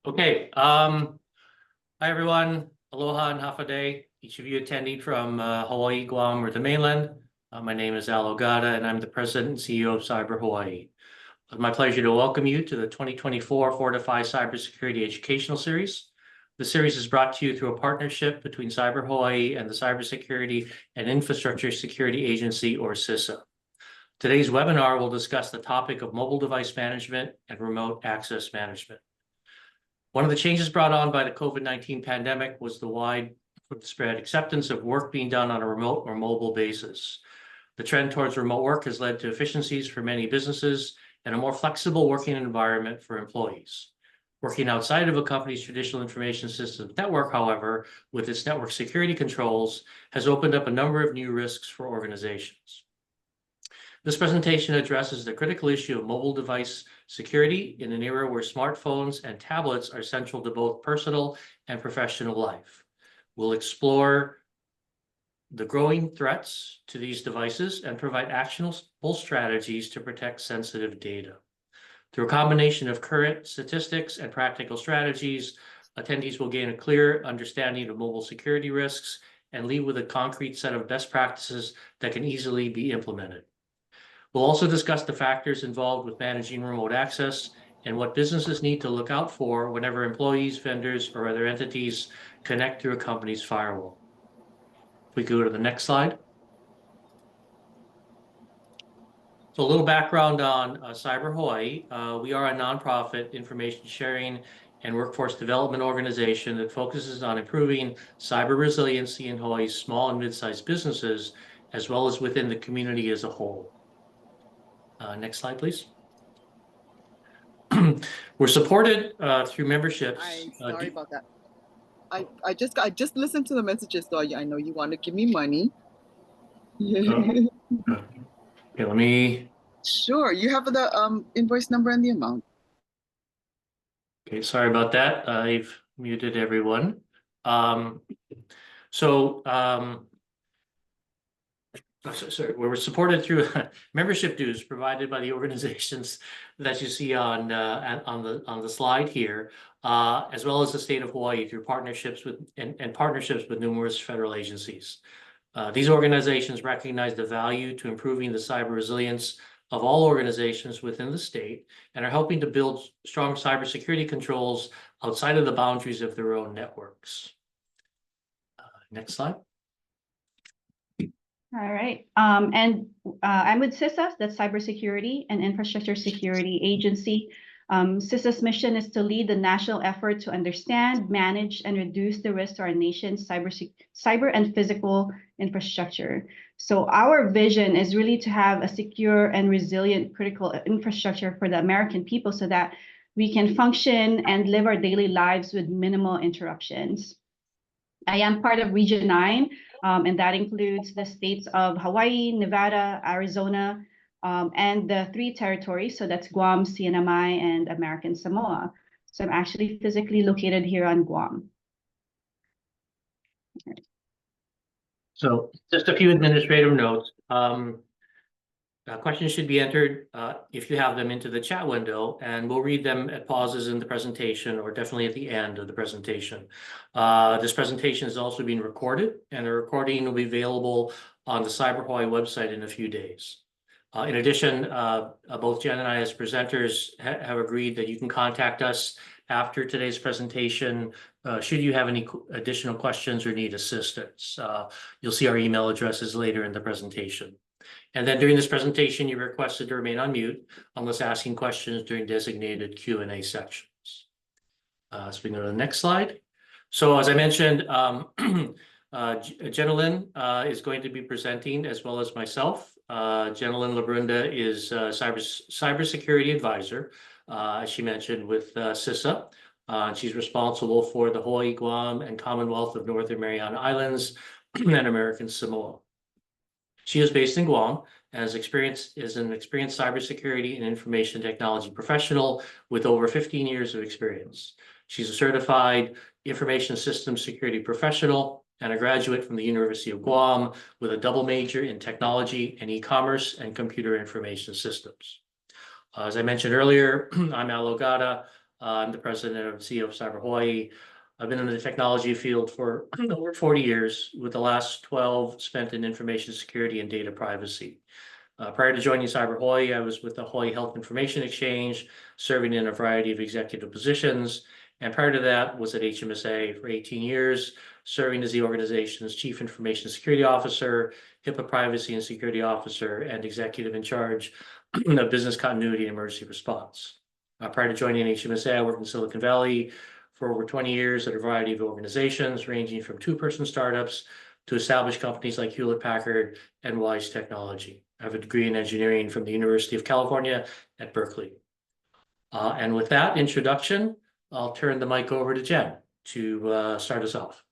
Okay, hi everyone, aloha and hafa day. Each of you attending from Hawaii, Guam, or the mainland. My name is Al Ogata, and I'm the President and CEO of Cyber Hawaii. It's my pleasure to welcome you to the 2024 Fortify Cybersecurity Educational Series. The series is brought to you through a partnership between Cyber Hawaii and the Cybersecurity and Infrastructure Security Agency, or CISA. Today's webinar will discuss the topic of mobile device management and remote access management. One of the changes brought on by the COVID-19 pandemic was the widespread acceptance of work being done on a remote or mobile basis. The trend towards remote work has led to efficiencies for many businesses and a more flexible working environment for employees. Working outside of a company's traditional information systems network, however, with its network security controls, has opened up a number of new risks for organizations. This presentation addresses the critical issue of mobile device security in an era where smartphones and tablets are central to both personal and professional life. We'll explore the growing threats to these devices and provide actionable strategies to protect sensitive data. Through a combination of current statistics and practical strategies, attendees will gain a clear understanding of mobile security risks and leave with a concrete set of best practices that can easily be implemented. We'll also discuss the factors involved with managing remote access and what businesses need to look out for whenever employees, vendors, or other entities connect through a company's firewall. If we go to the next slide. So a little background on Cyber Hawaii. We are a nonprofit information sharing and workforce development organization that focuses on improving cyber resiliency in Hawaii's small and mid-sized businesses, as well as within the community as a whole. Next slide, please. We're supported through memberships. Sorry about that. I just listened to the messages, so I know you want to give me money. Okay, let me. Sure, you have the invoice number and the amount. Okay, sorry about that. I've muted everyone. Sorry, we were supported through membership dues provided by the organizations that you see on the slide here, as well as the state of Hawaii through partnerships with partnerships with numerous federal agencies. These organizations recognize the value to improving the cyber resilience of all organizations within the state and are helping to build strong cybersecurity controls outside of the boundaries of their own networks. Next slide. All right. I'm with CISA, that's Cybersecurity and Infrastructure Security Agency. CISA's mission is to lead the national effort to understand, manage, and reduce the risk to our nation's cyber and physical infrastructure. So our vision is really to have a secure and resilient critical infrastructure for the American people so that we can function and live our daily lives with minimal interruptions. I am part of Region 9, and that includes the states of Hawaii, Nevada, Arizona, and the 3 territories. So that's Guam, CNMI, and American Samoa. So I'm actually physically located here on Guam. So just a few administrative notes. Questions should be entered if you have them into the chat window, and we'll read them at pauses in the presentation or definitely at the end of the presentation. This presentation is also being recorded, and the recording will be available on the Cyber Hawaii website in a few days. In addition, both Jen and I as presenters have agreed that you can contact us after today's presentation should you have any additional questions or need assistance. You'll see our email addresses later in the presentation. And then during this presentation, you're requested to remain on mute unless asking questions during designated Q&A sections. So we can go to the next slide. So as I mentioned, Jenilyn is going to be presenting as well as myself. Jenilyn Labrunda is cybersecurity advisor, as she mentioned, with CISA. She's responsible for the Hawaii, Guam, and Commonwealth of Northern Mariana Islands and American Samoa. She is based in Guam and is an experienced cybersecurity and information technology professional with over 15 years of experience. She's a certified information systems security professional and a graduate from the University of Guam with a double major in technology and e-commerce and computer information systems. As I mentioned earlier, I'm Al Ogata. I'm the president and CEO of Cyber Hawaii. I've been in the technology field for over 40 years, with the last 12 spent in information security and data privacy. Prior to joining Cyber Hawaii, I was with the Hawaii Health Information Exchange, serving in a variety of executive positions. And prior to that, was at HMSA for 18 years, serving as the organization's Chief Information Security Officer, HIPAA Privacy and Security Officer, and executive in charge of business continuity and emergency response. Prior to joining HMSA, I worked in Silicon Valley for over 20 years at a variety of organizations, ranging from two-person startups to established companies like Hewlett-Packard and Wise Technology. I have a degree in engineering from the University of California at Berkeley. And with that introduction, I'll turn the mic over to Jen to start us off.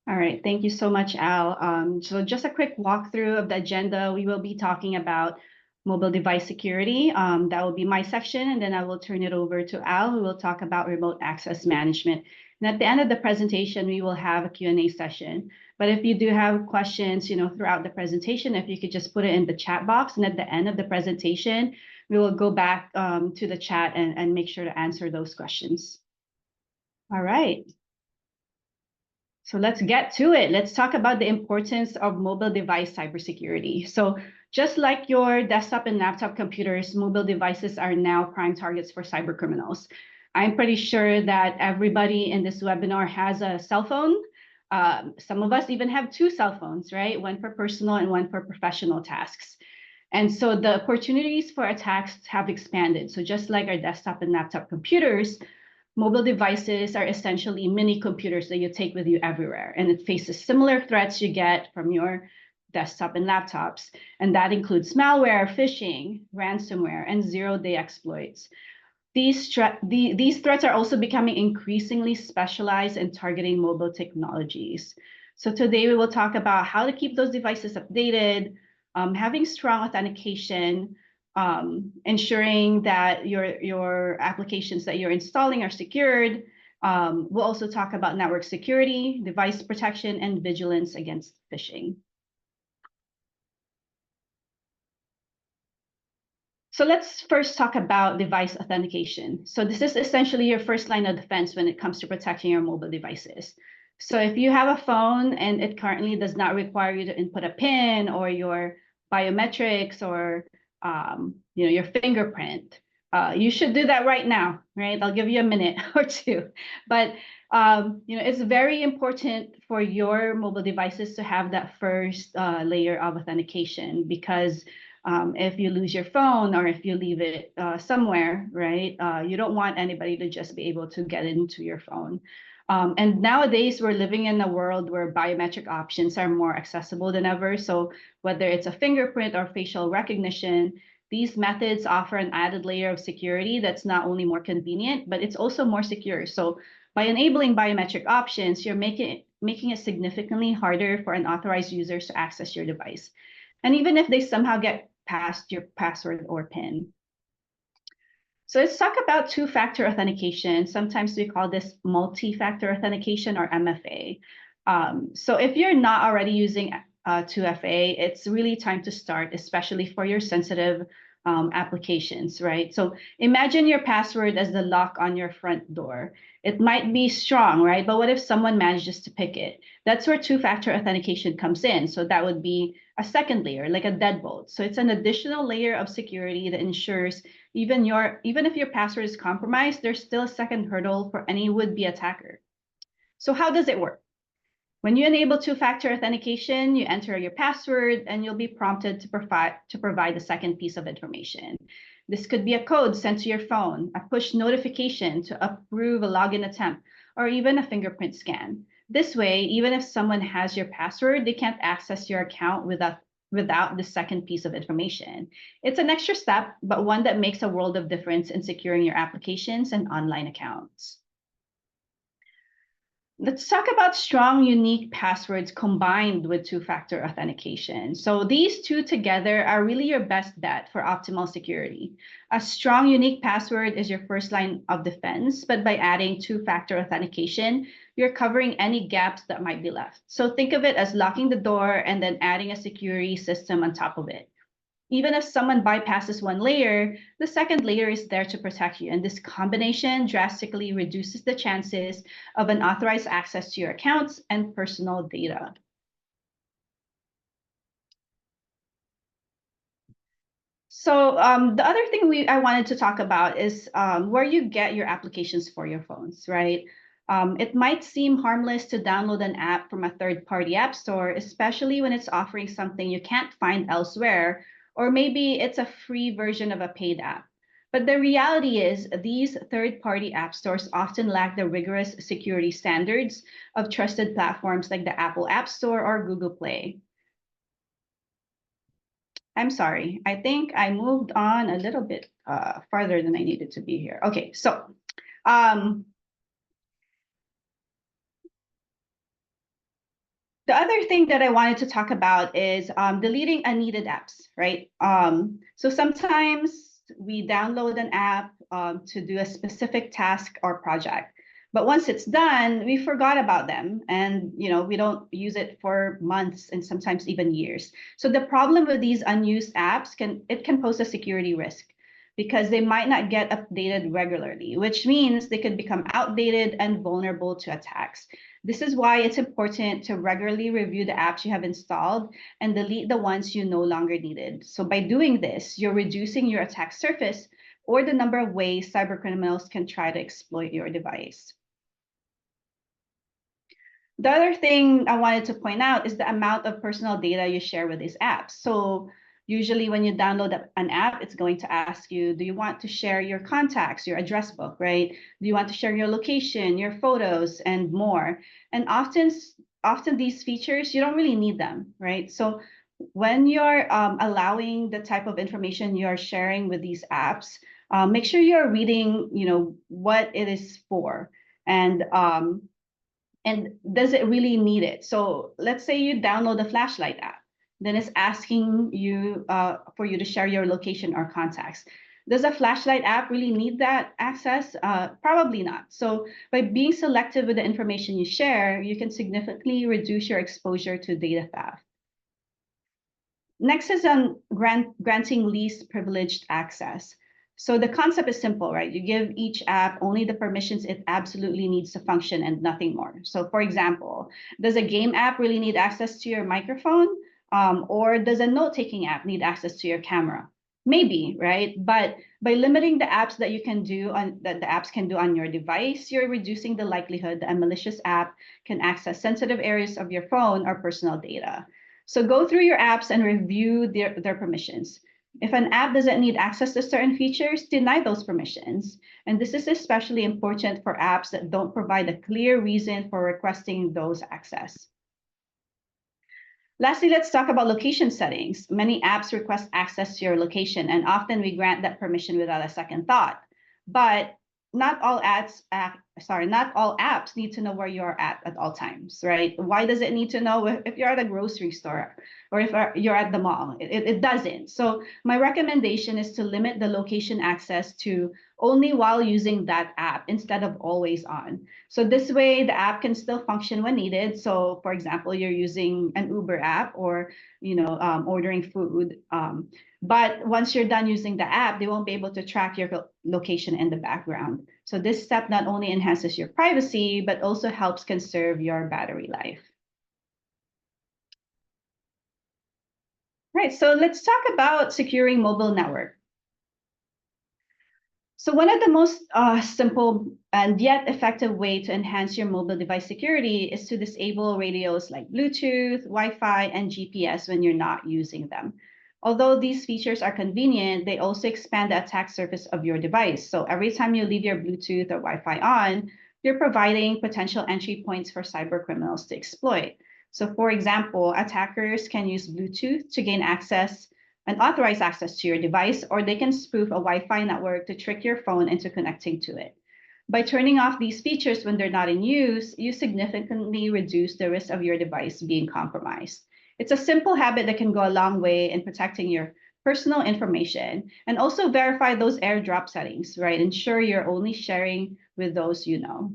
All right, thank you so much, Al. So just a quick walkthrough of the agenda. We will be talking about mobile device security. That will be my section, and then I will turn it over to Al, who will talk about remote access management. And at the end of the presentation, we will have a Q&A session. But if you do have questions, throughout the presentation, if you could just put it in the chat box, and at the end of the presentation, we will go back to the chat and make sure to answer those questions. All right. So let's get to it. Let's talk about the importance of mobile device cybersecurity. So just like your desktop and laptop computers, mobile devices are now prime targets for cyber criminals. I'm pretty sure that everybody in this webinar has a cell phone. Some of us even have two cell phones, right? One for personal and one for professional tasks. And so the opportunities for attacks have expanded. So just like our desktop and laptop computers, mobile devices are essentially mini computers that you take with you everywhere, and it faces similar threats you get from your desktop and laptops. And that includes malware, phishing, ransomware, and zero-day exploits. These threats are also becoming increasingly specialized and targeting mobile technologies. So today we will talk about how to keep those devices updated, having strong authentication, ensuring that your applications that you're installing are secured. We'll also talk about network security, device protection, and vigilance against phishing. So let's first talk about device authentication. So this is essentially your first line of defense when it comes to protecting your mobile devices. So if you have a phone and it currently does not require you to input a PIN or your biometrics or your fingerprint, you should do that right now, right? I'll give you a minute or two. But it's very important for your mobile devices to have that first layer of authentication, because if you lose your phone or if you leave it somewhere, right, you don't want anybody to just be able to get into your phone. And nowadays, we're living in a world where biometric options are more accessible than ever. So whether it's a fingerprint or facial recognition, these methods offer an added layer of security that's not only more convenient, but it's also more secure. So by enabling biometric options, you're making it significantly harder for unauthorized users to access your device. And even if they somehow get past your password or PIN. So let's talk about two-factor authentication. Sometimes we call this multi-factor authentication, or MFA. So if you're not already using 2FA, it's really time to start, especially for your sensitive applications, right? So imagine your password as the lock on your front door. It might be strong, right? But what if someone manages to pick it? That's where two-factor authentication comes in. So that would be a second layer, like a deadbolt. So it's an additional layer of security that ensures even if your password is compromised, there's still a second hurdle for any would-be attacker. So how does it work? When you enable two-factor authentication, you enter your password and you'll be prompted to provide the second piece of information. This could be a code sent to your phone, a push notification to approve a login attempt, or even a fingerprint scan. This way, even if someone has your password, they can't access your account without the second piece of information. It's an extra step, but one that makes a world of difference in securing your applications and online accounts. Let's talk about strong, unique passwords combined with two-factor authentication. So these two together are really your best bet for optimal security. A strong, unique password is your first line of defense, but by adding two-factor authentication, you're covering any gaps that might be left. So think of it as locking the door and then adding a security system on top of it. Even if someone bypasses one layer, the second layer is there to protect you. And this combination drastically reduces the chances of unauthorized access to your accounts and personal data. So the other thing I wanted to talk about is where you get your applications for your phones, right? It might seem harmless to download an app from a third-party app store, especially when it's offering something you can't find elsewhere, or maybe it's a free version of a paid app. But the reality is these third-party app stores often lack the rigorous security standards of trusted platforms like the Apple App Store or Google Play. I'm sorry. I think I moved on a little bit farther than I needed to be here. Okay, so the other thing that I wanted to talk about is deleting unneeded apps, right? So sometimes we download an app to do a specific task or project, but once it's done, we forgot about them, and we don't use it for months and sometimes even years. So the problem with these unused apps can pose a security risk because they might not get updated regularly, which means they could become outdated and vulnerable to attacks. This is why it's important to regularly review the apps you have installed and delete the ones you no longer needed. So by doing this, you're reducing your attack surface or the number of ways cybercriminals can try to exploit your device. The other thing I wanted to point out is the amount of personal data you share with these apps. So usually when you download an app, it's going to ask you, do you want to share your contacts, your address book, right? Do you want to share your location, your photos, and more? And often these features, you don't really need them, right? So when you're allowing the type of information you're sharing with these apps, make sure you're reading, what it is for. And does it really need it? So let's say you download the flashlight app, then it's asking you for you to share your location or contacts. Does a flashlight app really need that access? Probably not. So by being selective with the information you share, you can significantly reduce your exposure to data theft. Next is on granting least privileged access. So the concept is simple, right? You give each app only the permissions it absolutely needs to function and nothing more. So for example, does a game app really need access to your microphone? Or does a note-taking app need access to your camera? Maybe, right? But by limiting the apps that the apps can do on your device, you're reducing the likelihood that a malicious app can access sensitive areas of your phone or personal data. So go through your apps and review their permissions. If an app doesn't need access to certain features, deny those permissions. And this is especially important for apps that don't provide a clear reason for requesting those access. Lastly, let's talk about location settings. Many apps request access to your location, and often we grant that permission without a second thought. But not all apps need to know where you're at all times, right? Why does it need to know if you're at a grocery store or if you're at the mall? It doesn't. So my recommendation is to limit the location access to only while using that app instead of always on. So this way the app can still function when needed. So for example, you're using an Uber app or ordering food. But once you're done using the app, they won't be able to track your location in the background. So this step not only enhances your privacy, but also helps conserve your battery life. Right, so let's talk about securing mobile network. So one of the most simple and yet effective way to enhance your mobile device security is to disable radios like Bluetooth, Wi-Fi, and GPS when you're not using them. Although these features are convenient, they also expand the attack surface of your device. So every time you leave your Bluetooth or Wi-Fi on, you're providing potential entry points for cyber criminals to exploit. So for example, attackers can use Bluetooth to gain unauthorized access to your device, or they can spoof a Wi-Fi network to trick your phone into connecting to it. By turning off these features when they're not in use, you significantly reduce the risk of your device being compromised. It's a simple habit that can go a long way in protecting your personal information, and also verify those AirDrop settings, right? Ensure you're only sharing with those you know.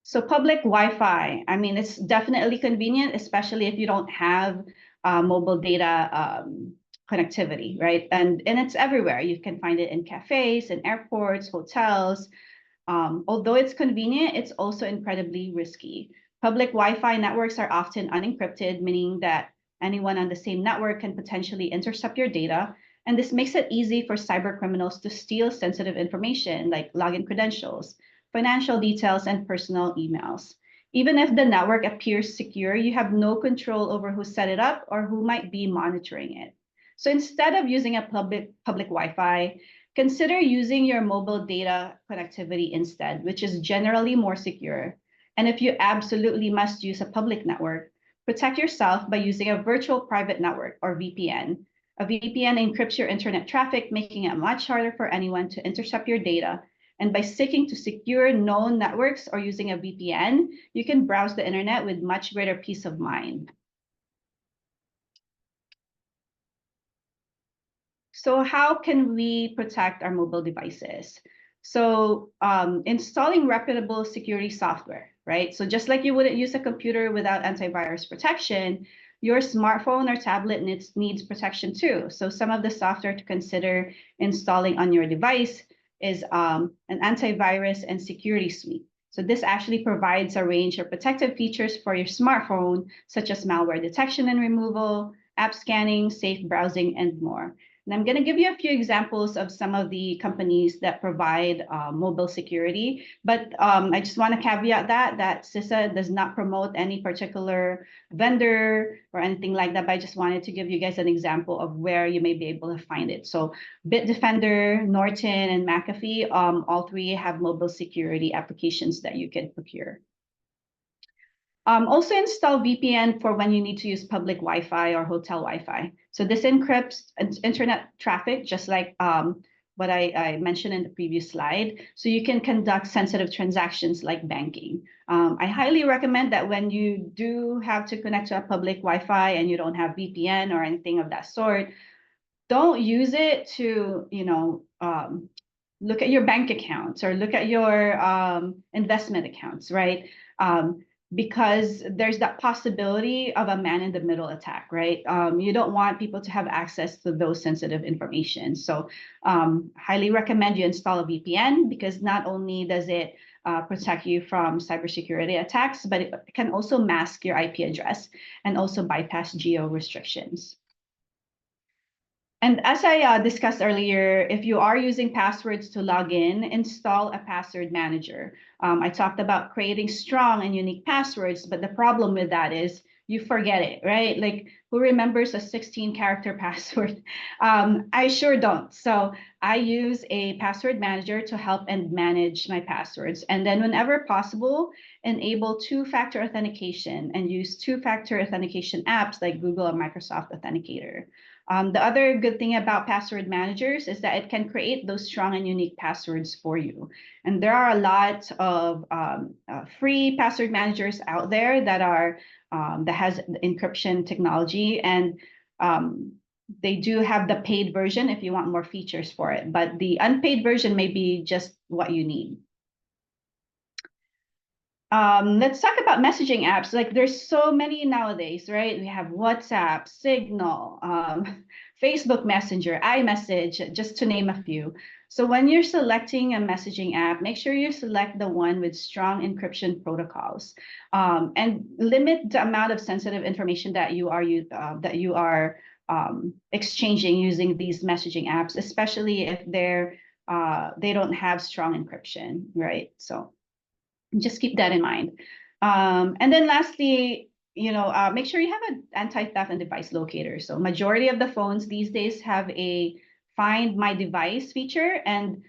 So public Wi-Fi, I mean, it's definitely convenient, especially if you don't have mobile data connectivity, right? And it's everywhere. You can find it in cafes, in airports, hotels. Although it's convenient, it's also incredibly risky. Public Wi-Fi networks are often unencrypted, meaning that anyone on the same network can potentially intercept your data. And this makes it easy for cyber criminals to steal sensitive information like login credentials, financial details, and personal emails. Even if the network appears secure, you have no control over who set it up or who might be monitoring it. So instead of using a public Wi-Fi, consider using your mobile data connectivity instead, which is generally more secure. And if you absolutely must use a public network, protect yourself by using a virtual private network or VPN. A VPN encrypts your internet traffic, making it much harder for anyone to intercept your data. And by sticking to secure known networks or using a VPN, you can browse the internet with much greater peace of mind. So how can we protect our mobile devices? So installing reputable security software, right? So just like you wouldn't use a computer without antivirus protection, your smartphone or tablet needs protection too. So some of the software to consider installing on your device is an antivirus and security suite. So this actually provides a range of protective features for your smartphone, such as malware detection and removal, app scanning, safe browsing, and more. And I'm going to give you a few examples of some of the companies that provide mobile security. But I just want to caveat that CISA does not promote any particular vendor or anything like that. But I just wanted to give you guys an example of where you may be able to find it. So Bitdefender, Norton, and McAfee, all three have mobile security applications that you can procure. Also install VPN for when you need to use public Wi-Fi or hotel Wi-Fi. So this encrypts internet traffic, just like what I mentioned in the previous slide. So you can conduct sensitive transactions like banking. I highly recommend that when you do have to connect to a public Wi-Fi and you don't have VPN or anything of that sort, don't use it to, look at your bank accounts or look at your investment accounts, right? Because there's that possibility of a man-in-the-middle attack, right? You don't want people to have access to those sensitive information. So highly recommend you install a VPN, because not only does it protect you from cybersecurity attacks, but it can also mask your IP address and also bypass geo restrictions. And as I discussed earlier, if you are using passwords to log in, install a password manager. I talked about creating strong and unique passwords, but the problem with that is you forget it, right? Like, who remembers a 16-character password? I sure don't. So I use a password manager to help and manage my passwords. And then whenever possible, enable two-factor authentication and use two-factor authentication apps like Google or Microsoft Authenticator. The other good thing about password managers is that it can create those strong and unique passwords for you. And there are a lot of free password managers out there that are that has encryption technology, and they do have the paid version if you want more features for it. But the unpaid version may be just what you need. Let's talk about messaging apps. Like, there's so many nowadays, right? We have WhatsApp, Signal, Facebook Messenger, iMessage, just to name a few. So when you're selecting a messaging app, make sure you select the one with strong encryption protocols, and limit the amount of sensitive information that you are exchanging using these messaging apps, especially if they don't have strong encryption, right? So just keep that in mind. And then lastly, make sure you have an anti-theft and device locator. So majority of the phones these days have a find my device feature. And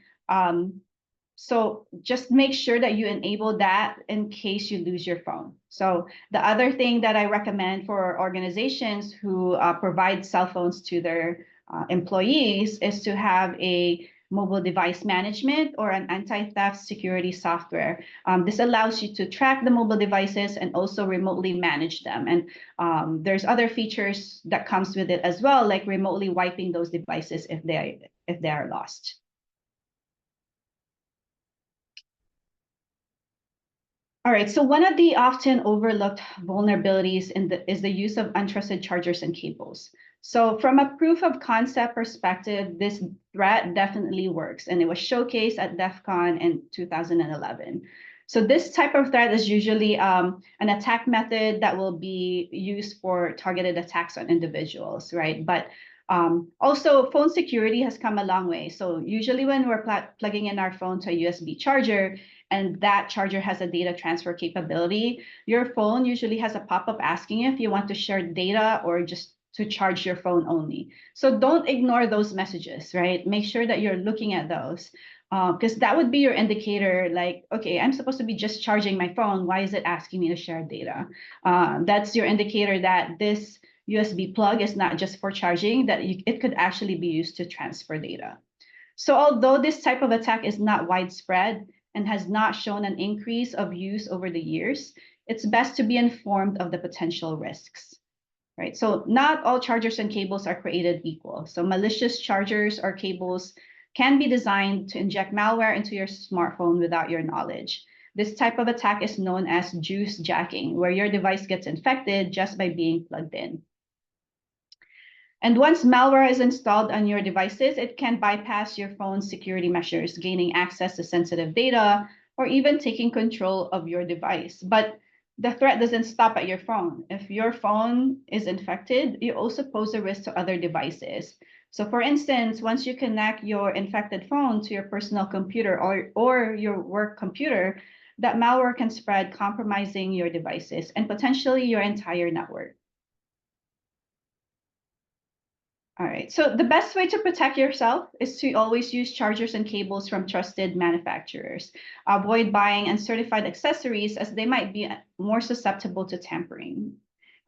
so just make sure that you enable that in case you lose your phone. So the other thing that I recommend for organizations who provide cell phones to their employees is to have a mobile device management or an anti-theft security software. This allows you to track the mobile devices and also remotely manage them. And there's other features that comes with it as well, like remotely wiping those devices if they are lost. All right, so one of the often overlooked vulnerabilities is the use of untrusted chargers and cables. So from a proof of concept perspective, this threat definitely works, and it was showcased at DEF CON in 2011. So this type of threat is usually an attack method that will be used for targeted attacks on individuals, right? But also, phone security has come a long way. So usually when we're plugging in our phone to a USB charger, and that charger has a data transfer capability, your phone usually has a pop-up asking you if you want to share data or just to charge your phone only. So don't ignore those messages, right? Make sure that you're looking at those, because that would be your indicator, like, okay, I'm supposed to be just charging my phone. Why is it asking me to share data? That's your indicator that this USB plug is not just for charging, that it could actually be used to transfer data. So although this type of attack is not widespread and has not shown an increase of use over the years, it's best to be informed of the potential risks, right? So not all chargers and cables are created equal. So malicious chargers or cables can be designed to inject malware into your smartphone without your knowledge. This type of attack is known as juice jacking, where your device gets infected just by being plugged in. And once malware is installed on your devices, it can bypass your phone's security measures, gaining access to sensitive data, or even taking control of your device. But the threat doesn't stop at your phone. If your phone is infected, you also pose a risk to other devices. So for instance, once you connect your infected phone to your personal computer or your work computer, that malware can spread, compromising your devices and potentially your entire network. All right, so the best way to protect yourself is to always use chargers and cables from trusted manufacturers. Avoid buying uncertified accessories as they might be more susceptible to tampering.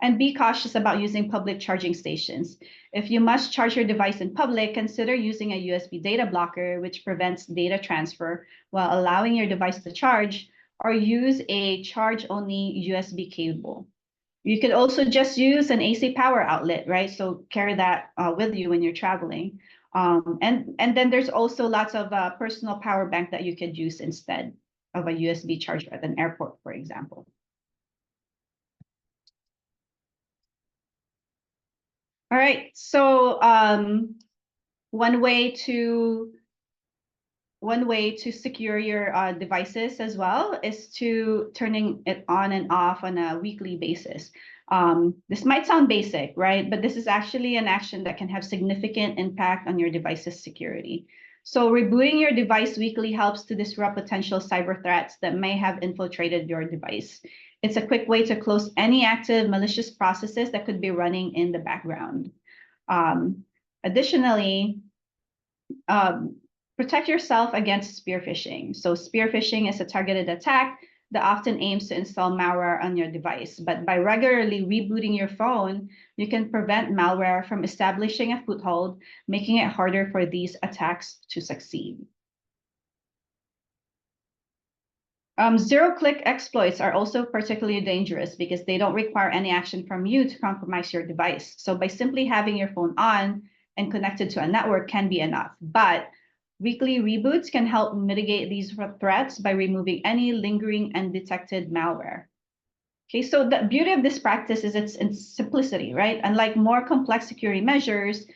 And be cautious about using public charging stations. If you must charge your device in public, consider using a USB data blocker, which prevents data transfer while allowing your device to charge, or use a charge-only USB cable. You could also just use an AC power outlet, right? So carry that with you when you're traveling. And then there's also lots of personal power bank that you could use instead of a USB charger at an airport, for example. All right, so one way to secure your devices as well is to turning it on and off on a weekly basis. This might sound basic, right? But this is actually an action that can have significant impact on your device's security. So rebooting your device weekly helps to disrupt potential cyber threats that may have infiltrated your device. It's a quick way to close any active malicious processes that could be running in the background. Additionally, protect yourself against spear phishing. So spear phishing is a targeted attack that often aims to install malware on your device. But by regularly rebooting your phone, you can prevent malware from establishing a foothold, making it harder for these attacks to succeed. Zero-click exploits are also particularly dangerous because they don't require any action from you to compromise your device. So by simply having your phone on and connected to a network can be enough. But weekly reboots can help mitigate these threats by removing any lingering undetected malware. Okay, so the beauty of this practice is its simplicity, right? Unlike more complex security measures,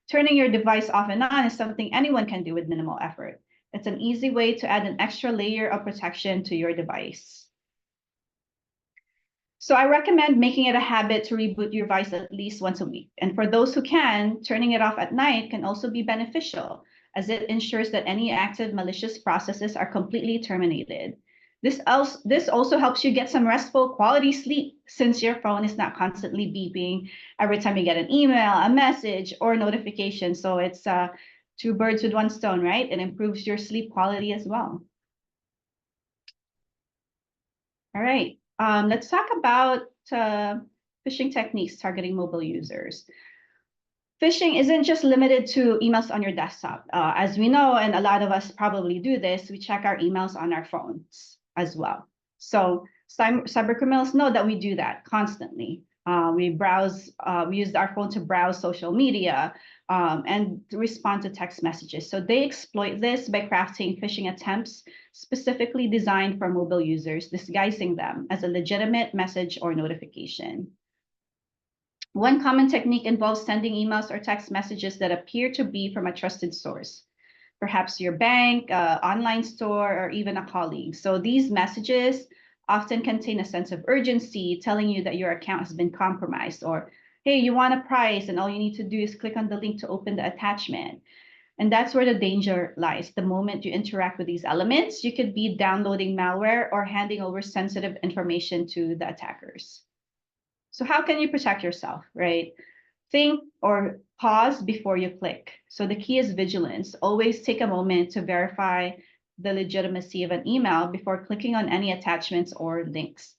turning your device off and on is something anyone can do with minimal effort. It's an easy way to add an extra layer of protection to your device. So I recommend making it a habit to reboot your device at least once a week. And for those who can, turning it off at night can also be beneficial, as it ensures that any active malicious processes are completely terminated. This also helps you get some restful quality sleep, since your phone is not constantly beeping every time you get an email, a message, or notification. So it's two birds with one stone, right? It improves your sleep quality as well. All right, let's talk about phishing techniques targeting mobile users. Phishing isn't just limited to emails on your desktop. As we know, and a lot of us probably do this, we check our emails on our phones as well. So cyber criminals know that we do that constantly. We use our phone to browse social media, and respond to text messages. So they exploit this by crafting phishing attempts specifically designed for mobile users, disguising them as a legitimate message or notification. One common technique involves sending emails or text messages that appear to be from a trusted source, perhaps your bank, online store, or even a colleague. So these messages often contain a sense of urgency, telling you that your account has been compromised, or hey, you want a prize, and all you need to do is click on the link to open the attachment. And that's where the danger lies. The moment you interact with these elements, you could be downloading malware or handing over sensitive information to the attackers. So how can you protect yourself, right? Think or pause before you click. So the key is vigilance. Always take a moment to verify the legitimacy of an email before clicking on any attachments or links.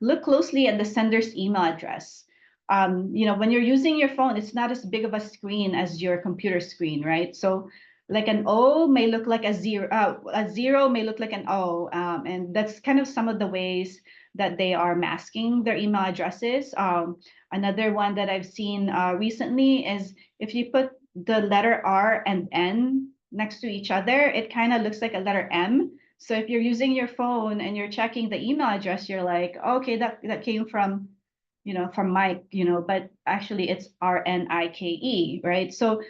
Look closely at the sender's email address. When you're using your phone, it's not as big of a screen as your computer screen, right? So like an O may look like a zero may look like an O. And that's kind of some of the ways that they are masking their email addresses. Another one that I've seen recently is if you put the letter R and N next to each other, it kind of looks like a letter M. So if you're using your phone and you're checking the email address, you're like, okay, that came from Mike, but actually it's RNIKE, right? So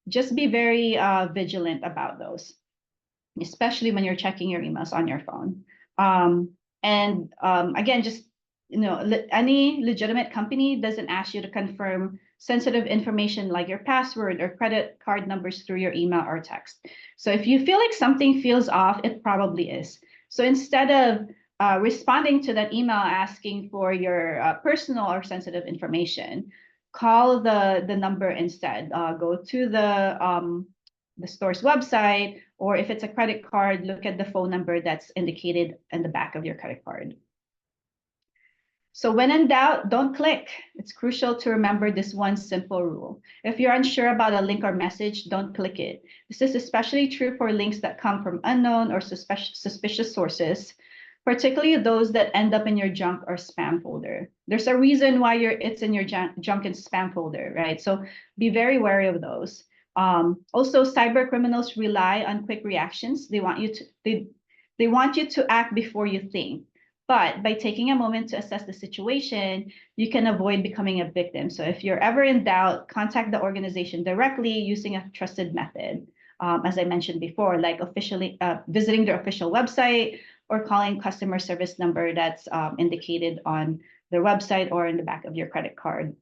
just be very vigilant about those, especially when you're checking your emails on your phone. Again, just any legitimate company doesn't ask you to confirm sensitive information like your password or credit card numbers through your email or text. So if you feel like something feels off, it probably is. So instead of responding to that email asking for your personal or sensitive information, call the number instead. Go to the store's website, or if it's a credit card, look at the phone number that's indicated in the back of your credit card. So when in doubt, don't click. It's crucial to remember this one simple rule. If you're unsure about a link or message, don't click it. This is especially true for links that come from unknown or suspicious sources, particularly those that end up in your junk or spam folder. There's a reason why it's in your junk and spam folder, right? So be very wary of those. Also, cyber criminals rely on quick reactions. They want you to act before you think. But by taking a moment to assess the situation, you can avoid becoming a victim. So if you're ever in doubt, contact the organization directly using a trusted method. As I mentioned before, like visiting their official website or calling customer service number that's indicated on their website or in the back of your credit card.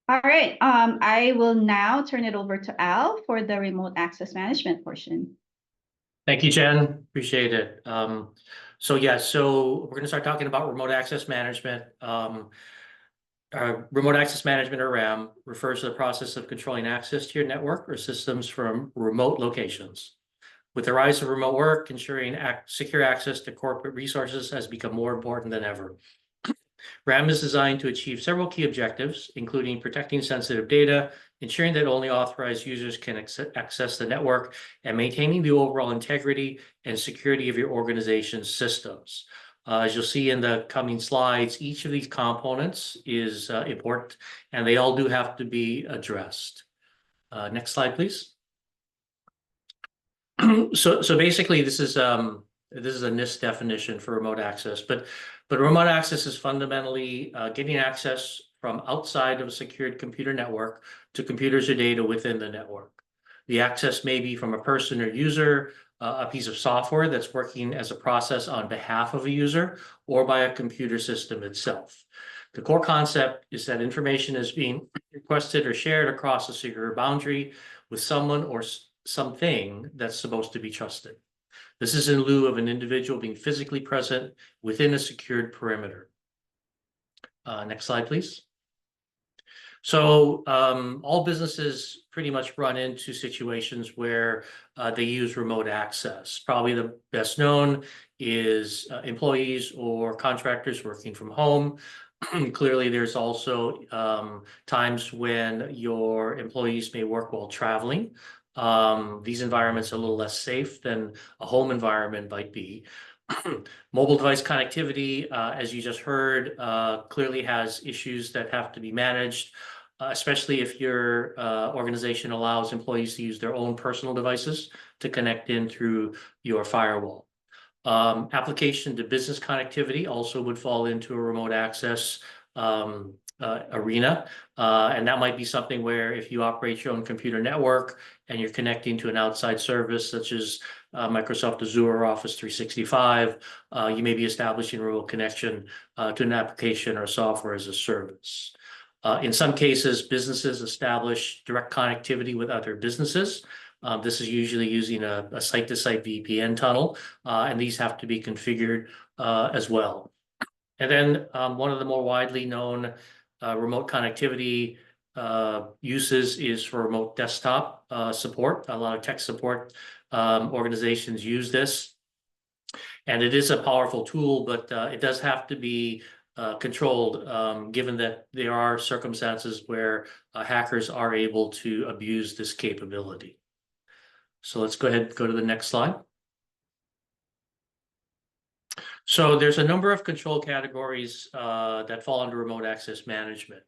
All right, I will now turn it over to Al for the remote access management portion. Thank you, Jen. Appreciate it. So we're going to start talking about remote access management. Remote access management, or RAM, refers to the process of controlling access to your network or systems from remote locations. With the rise of remote work, ensuring secure access to corporate resources has become more important than ever. RAM is designed to achieve several key objectives, including protecting sensitive data, ensuring that only authorized users can access the network, and maintaining the overall integrity and security of your organization's systems. As you'll see in the coming slides, each of these components is important, and they all do have to be addressed. Next slide, please. So basically, this is a NIST definition for remote access, but remote access is fundamentally getting access from outside of a secured computer network to computers or data within the network. The access may be from a person or user, a piece of software that's working as a process on behalf of a user, or by a computer system itself. The core concept is that information is being requested or shared across a secure boundary with someone or something that's supposed to be trusted. This is in lieu of an individual being physically present within a secured perimeter. Next slide, please. So all businesses pretty much run into situations where they use remote access. Probably the best known is employees or contractors working from home. Clearly, there's also times when your employees may work while traveling. These environments are a little less safe than a home environment might be. Mobile device connectivity, as you just heard, clearly has issues that have to be managed, especially if your organization allows employees to use their own personal devices to connect in through your firewall. Application to business connectivity also would fall into a remote access arena. And that might be something where if you operate your own computer network and you're connecting to an outside service such as Microsoft Azure or Office 365, you may be establishing a remote connection to an application or software as a service. In some cases, businesses establish direct connectivity with other businesses. This is usually using a site-to-site VPN tunnel, and these have to be configured as well. And then one of the more widely known remote connectivity uses is for remote desktop support. A lot of tech support organizations use this. And it is a powerful tool, but it does have to be controlled, given that there are circumstances where hackers are able to abuse this capability. So let's go ahead and go to the next slide. So there's a number of control categories that fall under remote access management.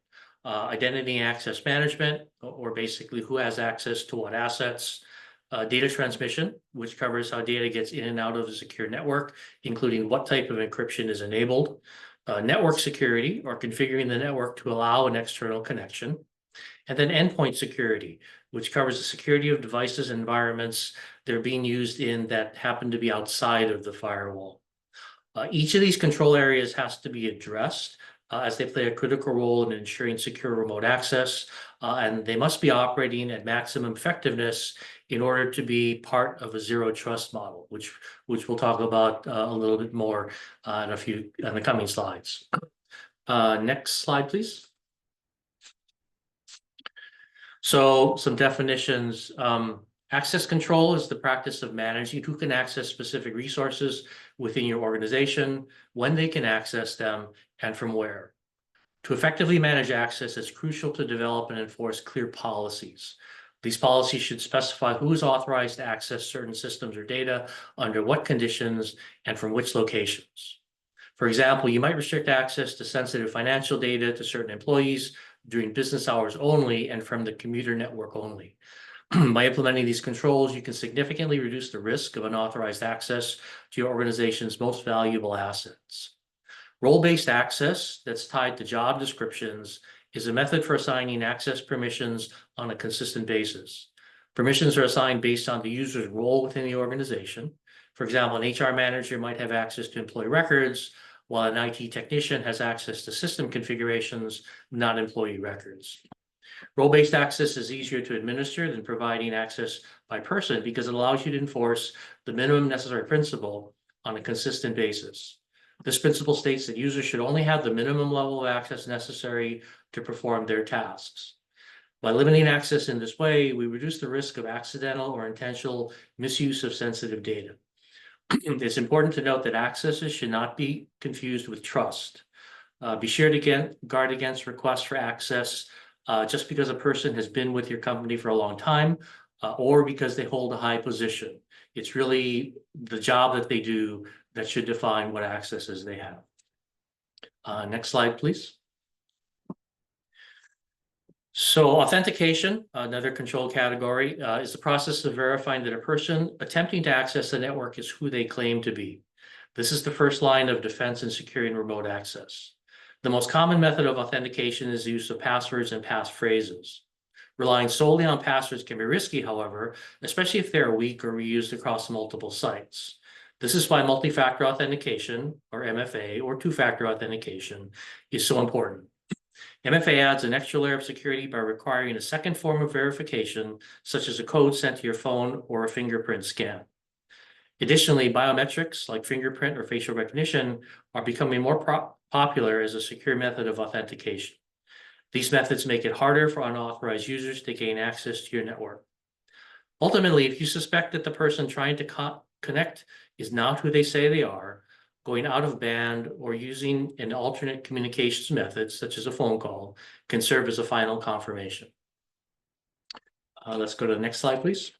Identity and access management, or basically who has access to what assets. Data transmission, which covers how data gets in and out of a secure network, including what type of encryption is enabled. Network security, or configuring the network to allow an external connection. And then endpoint security, which covers the security of devices and environments they're being used in that happen to be outside of the firewall. Each of these control areas has to be addressed as they play a critical role in ensuring secure remote access, and they must be operating at maximum effectiveness in order to be part of a zero trust model, which we'll talk about a little bit more in the coming slides. Next slide, please. So some definitions. Access control is the practice of managing who can access specific resources within your organization, when they can access them, and from where. To effectively manage access, it's crucial to develop and enforce clear policies. These policies should specify who is authorized to access certain systems or data, under what conditions, and from which locations. For example, you might restrict access to sensitive financial data to certain employees during business hours only and from the commuter network only. By implementing these controls, you can significantly reduce the risk of unauthorized access to your organization's most valuable assets. Role-based access that's tied to job descriptions is a method for assigning access permissions on a consistent basis. Permissions are assigned based on the user's role within the organization. For example, an HR manager might have access to employee records, while an IT technician has access to system configurations, not employee records. Role-based access is easier to administer than providing access by person because it allows you to enforce the minimum necessary principle on a consistent basis. This principle states that users should only have the minimum level of access necessary to perform their tasks. By limiting access in this way, we reduce the risk of accidental or intentional misuse of sensitive data. It's important to note that accesses should not be confused with trust. Be sure to guard against requests for access just because a person has been with your company for a long time or because they hold a high position. It's really the job that they do that should define what accesses they have. Next slide, please. So authentication, another control category, is the process of verifying that a person attempting to access the network is who they claim to be. This is the first line of defense in securing remote access. The most common method of authentication is the use of passwords and passphrases. Relying solely on passwords can be risky, however, especially if they are weak or reused across multiple sites. This is why multi-factor authentication, or MFA, or two-factor authentication is so important. MFA adds an extra layer of security by requiring a second form of verification, such as a code sent to your phone or a fingerprint scan. Additionally, biometrics like fingerprint or facial recognition are becoming more popular as a secure method of authentication. These methods make it harder for unauthorized users to gain access to your network. Ultimately, if you suspect that the person trying to connect is not who they say they are, going out of band or using an alternate communications method, such as a phone call, can serve as a final confirmation. Let's go to the next slide, please.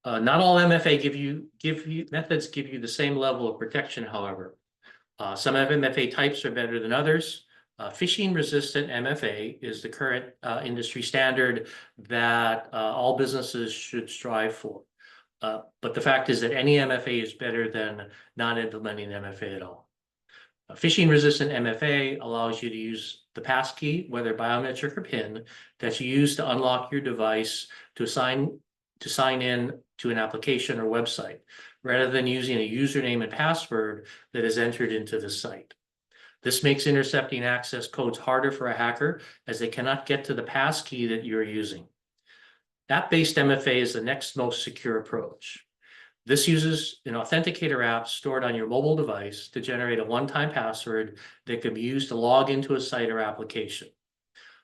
Not all MFA methods give you the same level of protection, however. Some MFA types are better than others. Phishing-resistant MFA is the current industry standard that all businesses should strive for. But the fact is that any MFA is better than not implementing MFA at all. Phishing-resistant MFA allows you to use the passkey, whether biometric or PIN, that you use to unlock your device to sign in to an application or website, rather than using a username and password that is entered into the site. This makes intercepting access codes harder for a hacker, as they cannot get to the passkey that you're using. App-based MFA is the next most secure approach. This uses an authenticator app stored on your mobile device to generate a one-time password that can be used to log into a site or application.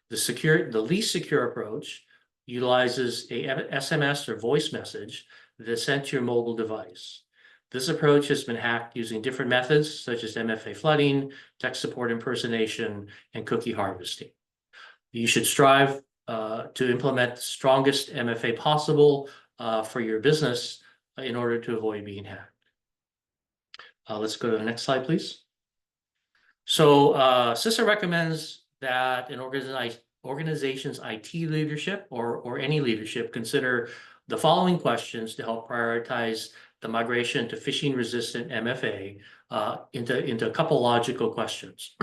The least secure approach utilizes a SMS or voice message that is sent to your mobile device. This approach has been hacked using different methods such as MFA flooding, tech support impersonation, and cookie harvesting. You should strive to implement the strongest MFA possible for your business in order to avoid being hacked. Let's go to the next slide, please. So CISA recommends that an organization's IT leadership or any leadership consider the following questions to help prioritize the migration to phishing-resistant MFA into a couple logical questions.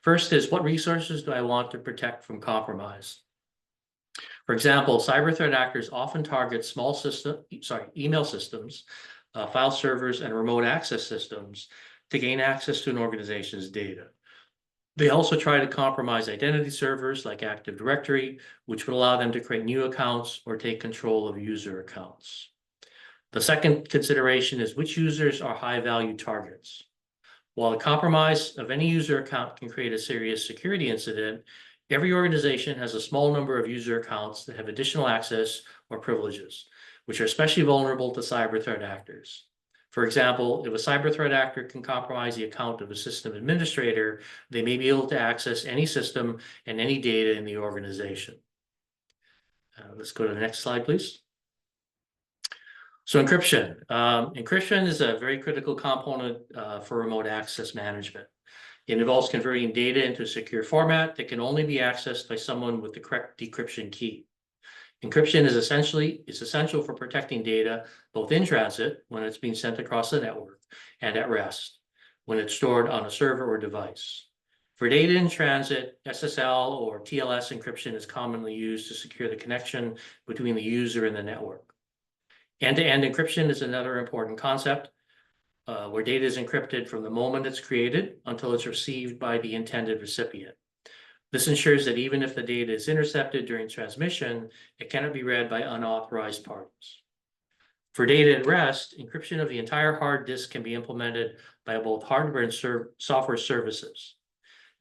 First is, what resources do I want to protect from compromise? For example, cyber threat actors often target email systems, file servers, and remote access systems to gain access to an organization's data. They also try to compromise identity servers like Active Directory, which would allow them to create new accounts or take control of user accounts. The second consideration is which users are high-value targets. While the compromise of any user account can create a serious security incident, every organization has a small number of user accounts that have additional access or privileges, which are especially vulnerable to cyber threat actors. For example, if a cyber threat actor can compromise the account of a system administrator, they may be able to access any system and any data in the organization. Let's go to the next slide, please. So encryption. Encryption is a very critical component for remote access management. It involves converting data into a secure format that can only be accessed by someone with the correct decryption key. Encryption is essential for protecting data both in transit, when it's being sent across the network, and at rest, when it's stored on a server or device. For data in transit, SSL or TLS encryption is commonly used to secure the connection between the user and the network. End-to-end encryption is another important concept, where data is encrypted from the moment it's created until it's received by the intended recipient. This ensures that even if the data is intercepted during transmission, it cannot be read by unauthorized parties. For data at rest, encryption of the entire hard disk can be implemented by both hardware and software services.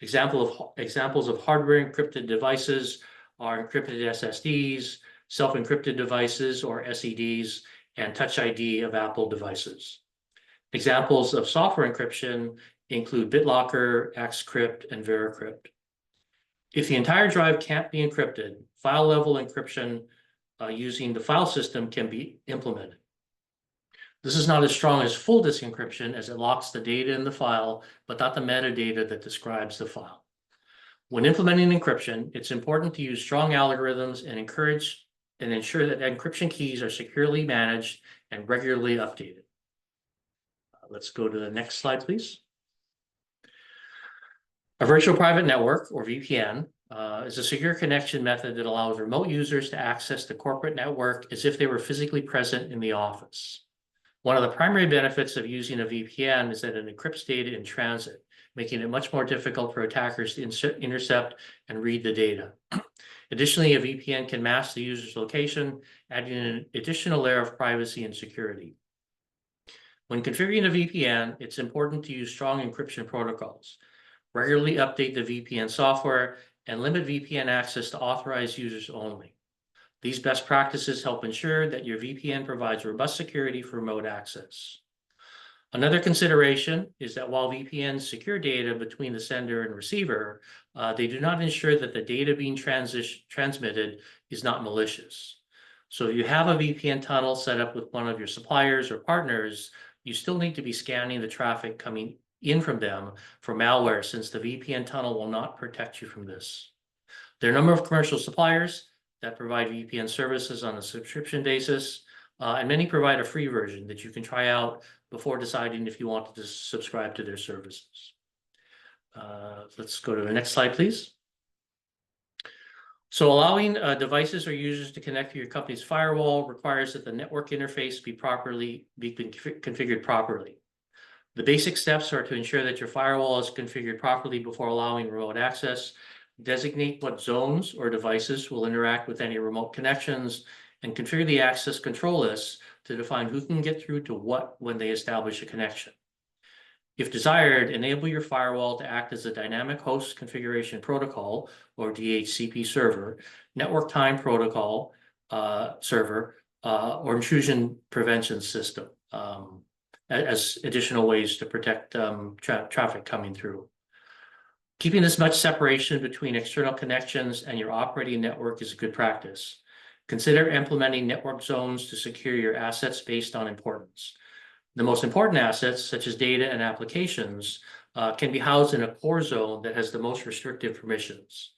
Examples of hardware encrypted devices are encrypted SSDs, self-encrypted devices or SEDs, and Touch ID of Apple devices. Examples of software encryption include BitLocker, Xcrypt, and Veracrypt. If the entire drive can't be encrypted, file-level encryption using the file system can be implemented. This is not as strong as full disk encryption, as it locks the data in the file, but not the metadata that describes the file. When implementing encryption, it's important to use strong algorithms and ensure that encryption keys are securely managed and regularly updated. Let's go to the next slide, please. A virtual private network, or VPN, is a secure connection method that allows remote users to access the corporate network as if they were physically present in the office. One of the primary benefits of using a VPN is that it encrypts data in transit, making it much more difficult for attackers to intercept and read the data. Additionally, a VPN can mask the user's location, adding an additional layer of privacy and security. When configuring a VPN, it's important to use strong encryption protocols. Regularly update the VPN software and limit VPN access to authorized users only. These best practices help ensure that your VPN provides robust security for remote access. Another consideration is that while VPNs secure data between the sender and receiver, they do not ensure that the data being transmitted is not malicious. So if you have a VPN tunnel set up with one of your suppliers or partners, you still need to be scanning the traffic coming in from them for malware, since the VPN tunnel will not protect you from this. There are a number of commercial suppliers that provide VPN services on a subscription basis, and many provide a free version that you can try out before deciding if you want to subscribe to their services. Let's go to the next slide, please. So allowing devices or users to connect to your company's firewall requires that the network interface be configured properly. The basic steps are to ensure that your firewall is configured properly before allowing remote access, designate what zones or devices will interact with any remote connections, and configure the access control lists to define who can get through to what when they establish a connection. If desired, enable your firewall to act as a dynamic host configuration protocol, or DHCP server, network time protocol server, or intrusion prevention system as additional ways to protect traffic coming through. Keeping as much separation between external connections and your operating network is a good practice. Consider implementing network zones to secure your assets based on importance. The most important assets, such as data and applications, can be housed in a core zone that has the most restrictive permissions.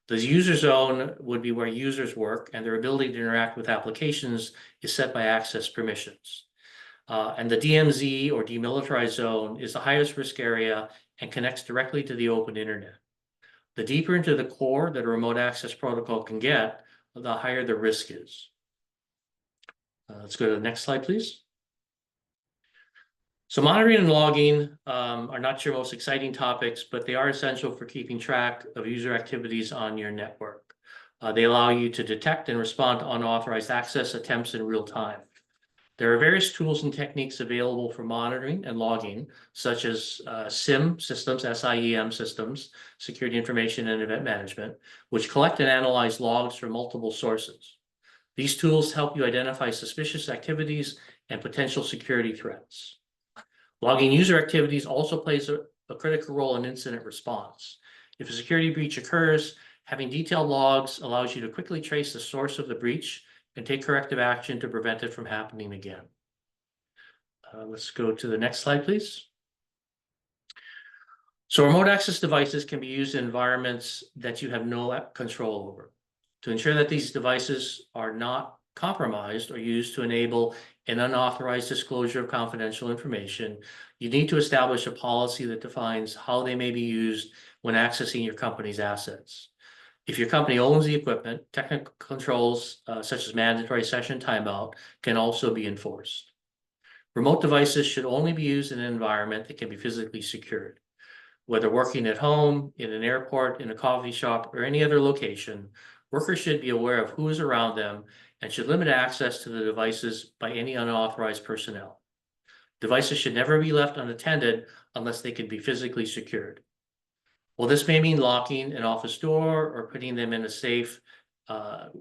The user zone would be where users work, and their ability to interact with applications is set by access permissions. And the DMZ, or demilitarized zone, is the highest risk area and connects directly to the open internet. The deeper into the core that a remote access protocol can get, the higher the risk is. Let's go to the next slide, please. So monitoring and logging are not your most exciting topics, but they are essential for keeping track of user activities on your network. They allow you to detect and respond to unauthorized access attempts in real time. There are various tools and techniques available for monitoring and logging, such as SIEM systems, SIEM systems, security information and event management, which collect and analyze logs from multiple sources. These tools help you identify suspicious activities and potential security threats. Logging user activities also plays a critical role in incident response. If a security breach occurs, having detailed logs allows you to quickly trace the source of the breach and take corrective action to prevent it from happening again. Let's go to the next slide, please. So remote access devices can be used in environments that you have no control over. To ensure that these devices are not compromised or used to enable an unauthorized disclosure of confidential information, you need to establish a policy that defines how they may be used when accessing your company's assets. If your company owns the equipment, technical controls such as mandatory session timeout can also be enforced. Remote devices should only be used in an environment that can be physically secured. Whether working at home, in an airport, in a coffee shop, or any other location, workers should be aware of who is around them and should limit access to the devices by any unauthorized personnel. Devices should never be left unattended unless they can be physically secured. Well, this may mean locking an office door or putting them in a safe in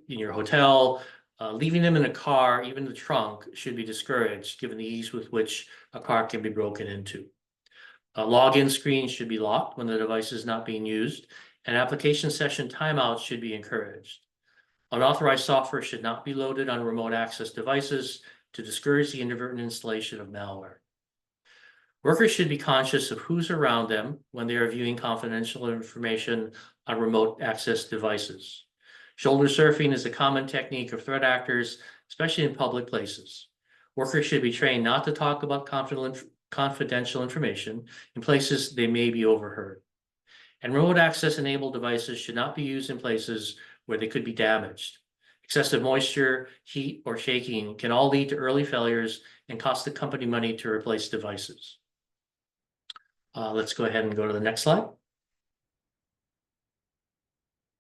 your hotel. Leaving them in a car, even the trunk, should be discouraged given the ease with which a car can be broken into. Login screens should be locked when the device is not being used, and application session timeouts should be encouraged. Unauthorized software should not be loaded on remote access devices to discourage the inadvertent installation of malware. Workers should be conscious of who's around them when they are viewing confidential information on remote access devices. Shoulder surfing is a common technique of threat actors, especially in public places. Workers should be trained not to talk about confidential information in places they may be overheard. And remote access enabled devices should not be used in places where they could be damaged. Excessive moisture, heat, or shaking can all lead to early failures and cost the company money to replace devices. Let's go ahead and go to the next slide.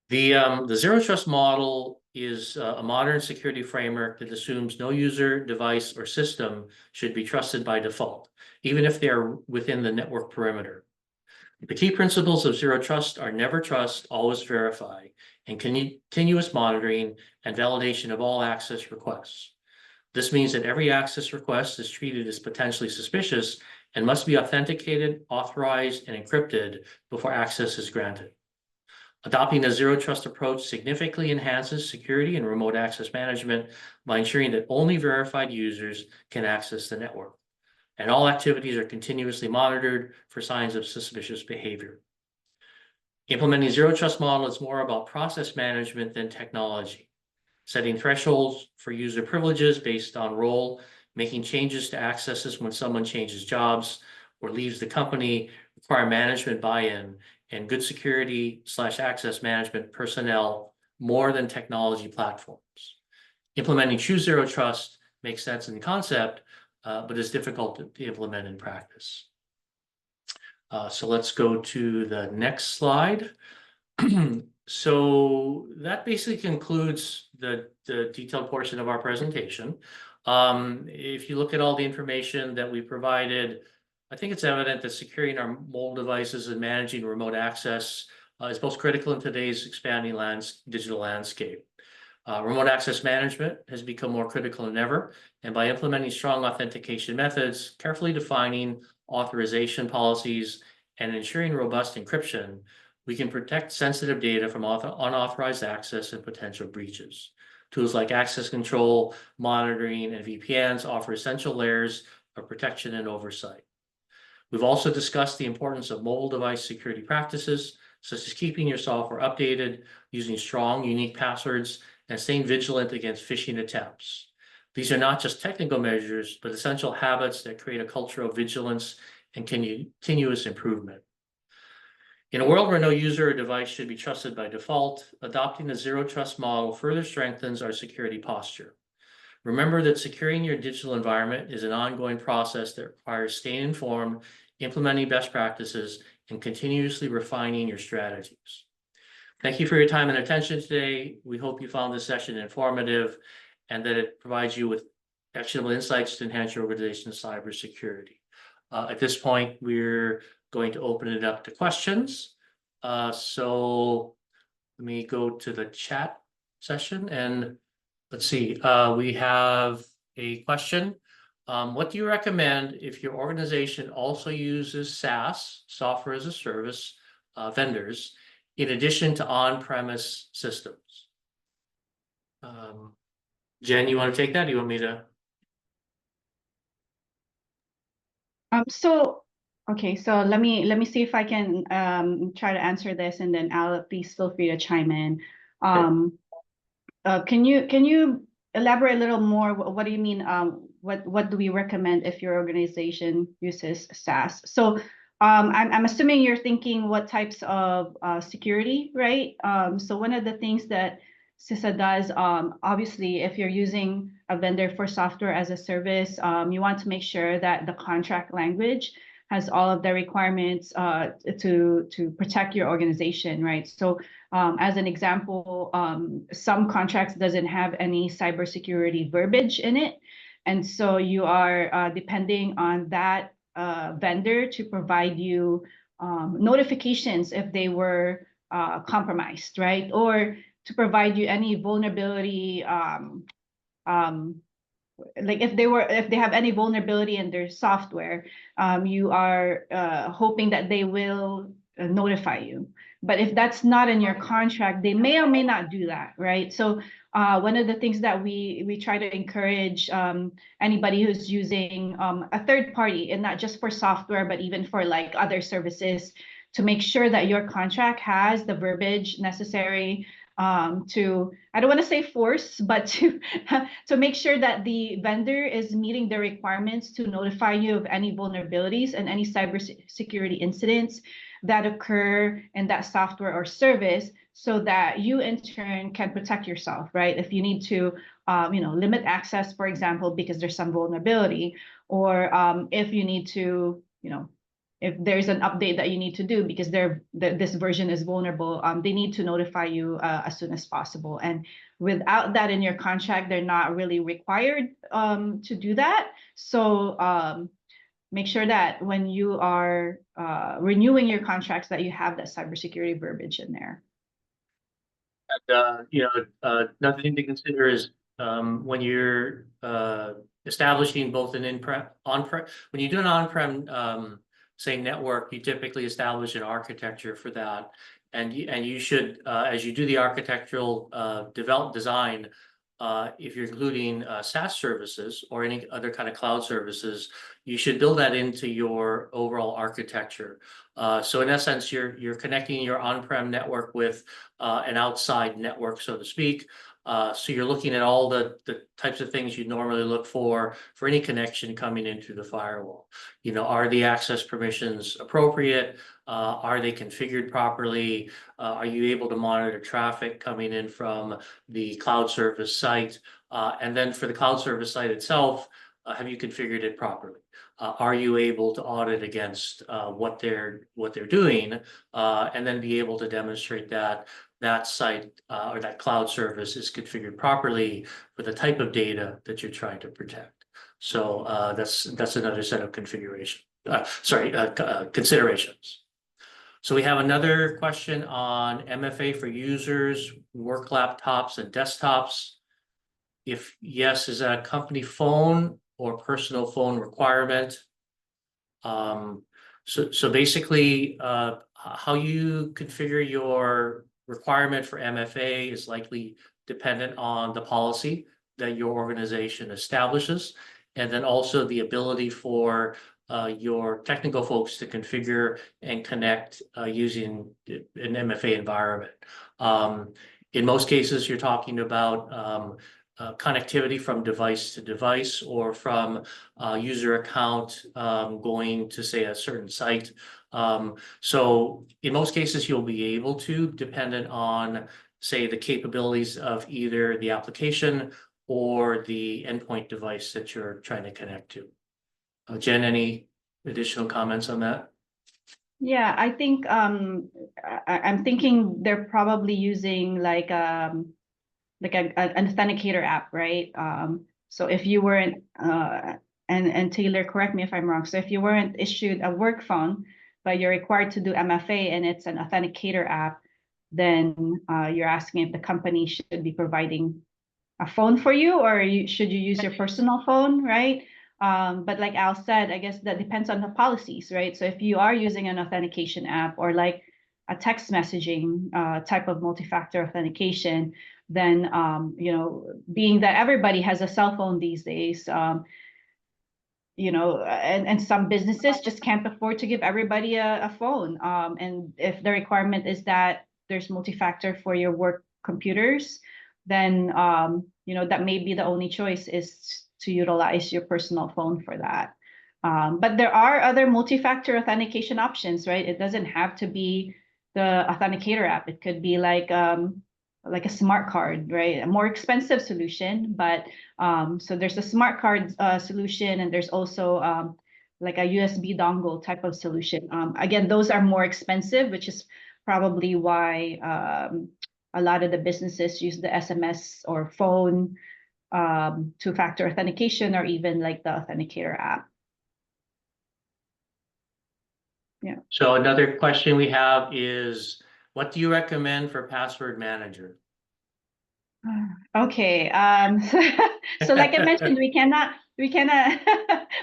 The Zero Trust model is a modern security framework that assumes no user, device, or system should be trusted by default, even if they are within the network perimeter. The key principles of Zero Trust are never trust, always verify, and continuous monitoring and validation of all access requests. This means that every access request is treated as potentially suspicious and must be authenticated, authorized, and encrypted before access is granted. Adopting a zero trust approach significantly enhances security and remote access management by ensuring that only verified users can access the network, and all activities are continuously monitored for signs of suspicious behavior. Implementing zero trust model is more about process management than technology. Setting thresholds for user privileges based on role, making changes to accesses when someone changes jobs or leaves the company require management buy-in and good security/access management personnel more than technology platforms. Implementing true zero trust makes sense in concept, but is difficult to implement in practice. So let's go to the next slide. So that basically concludes the detailed portion of our presentation. If you look at all the information that we provided, I think it's evident that securing our mobile devices and managing remote access is most critical in today's expanding digital landscape. Remote access management has become more critical than ever, and by implementing strong authentication methods, carefully defining authorization policies, and ensuring robust encryption, we can protect sensitive data from unauthorized access and potential breaches. Tools like access control, monitoring, and VPNs offer essential layers of protection and oversight. We've also discussed the importance of mobile device security practices, such as keeping your software updated, using strong, unique passwords, and staying vigilant against phishing attempts. These are not just technical measures, but essential habits that create a culture of vigilance and continuous improvement. In a world where no user or device should be trusted by default, adopting a zero trust model further strengthens our security posture. Remember that securing your digital environment is an ongoing process that requires staying informed, implementing best practices, and continuously refining your strategies. Thank you for your time and attention today. We hope you found this session informative and that it provides you with actionable insights to enhance your organization's cybersecurity. At this point, we're going to open it up to questions. So let me go to the chat session and let's see. We have a question. What do you recommend if your organization also uses SaaS, software as a service, vendors, in addition to on-premise systems? Jen, you want to take that? Do you want me to? Okay, so let me see if I can try to answer this, and then Al, please feel free to chime in. Can you elaborate a little more? What do you mean? What do we recommend if your organization uses SaaS? So I'm assuming you're thinking what types of security, right? So one of the things that CISA does, obviously, if you're using a vendor for software as a service, you want to make sure that the contract language has all of the requirements to protect your organization, right? So as an example, some contracts doesn't have any cybersecurity verbiage in it. And so you are depending on that vendor to provide you notifications if they were compromised, right? Or to provide you any vulnerability, like if they have any vulnerability in their software, you are hoping that they will notify you. But if that's not in your contract, they may or may not do that, right? So one of the things that we try to encourage anybody who's using a third party, and not just for software, but even for like other services, to make sure that your contract has the verbiage necessary to, I don't want to say force, but to make sure that the vendor is meeting the requirements to notify you of any vulnerabilities and any cybersecurity incidents that occur in that software or service, so that you in turn can protect yourself, right? If you need to, limit access, for example, because there's some vulnerability, or if you need to, if there's an update that you need to do because this version is vulnerable, they need to notify you as soon as possible. And without that in your contract, they're not really required to do that. So make sure that when you are renewing your contracts, that you have that cybersecurity verbiage in there. Another thing to consider is when you're establishing both an on-prem, when you do an on-prem say network, you typically establish an architecture for that. And you should, as you do the architectural design, if you're including SaaS services or any other kind of cloud services, you should build that into your overall architecture. So in essence, you're connecting your on-prem network with an outside network, so to speak. So you're looking at all the types of things you normally look for any connection coming in through the firewall. You know, are the access permissions appropriate? Are they configured properly? Are you able to monitor traffic coming in from the cloud service site? And then for the cloud service site itself, have you configured it properly? Are you able to audit against what they're doing, and then be able to demonstrate that that site or that cloud service is configured properly for the type of data that you're trying to protect? So that's another set of considerations. So we have another question on MFA for users, work laptops and desktops. If yes, is that a company phone or personal phone requirement? So basically, how you configure your requirement for MFA is likely dependent on the policy that your organization establishes, and then also the ability for your technical folks to configure and connect using an MFA environment. In most cases, you're talking about connectivity from device to device or from user account going to, say, a certain site. So in most cases, you'll be able to, dependent on, say, the capabilities of either the application or the endpoint device that you're trying to connect to. Jen, any additional comments on that? Yeah, I think I'm thinking they're probably using like an authenticator app, right? So if you weren't, and Taylor, correct me if I'm wrong. So if you weren't issued a work phone, but you're required to do MFA and it's an authenticator app, then you're asking if the company should be providing a phone for you, or should you use your personal phone, right? But like Al said, I guess that depends on the policies, right? So if you are using an authentication app or like a text messaging type of multi-factor authentication, then you know, being that everybody has a cell phone these days, you know, and some businesses just can't afford to give everybody a phone. And if the requirement is that there's multi-factor for your work computers, then you know, that may be the only choice is to utilize your personal phone for that. But there are other multi-factor authentication options, right? It doesn't have to be the authenticator app. It could be like a smart card, right? A more expensive solution, but so there's a smart card solution, and there's also like a USB dongle type of solution. Again, those are more expensive, which is probably why a lot of the businesses use the SMS or phone two-factor authentication, or even like the authenticator app. Yeah. So another question we have is, what do you recommend for password manager? Okay. So like I mentioned, we cannot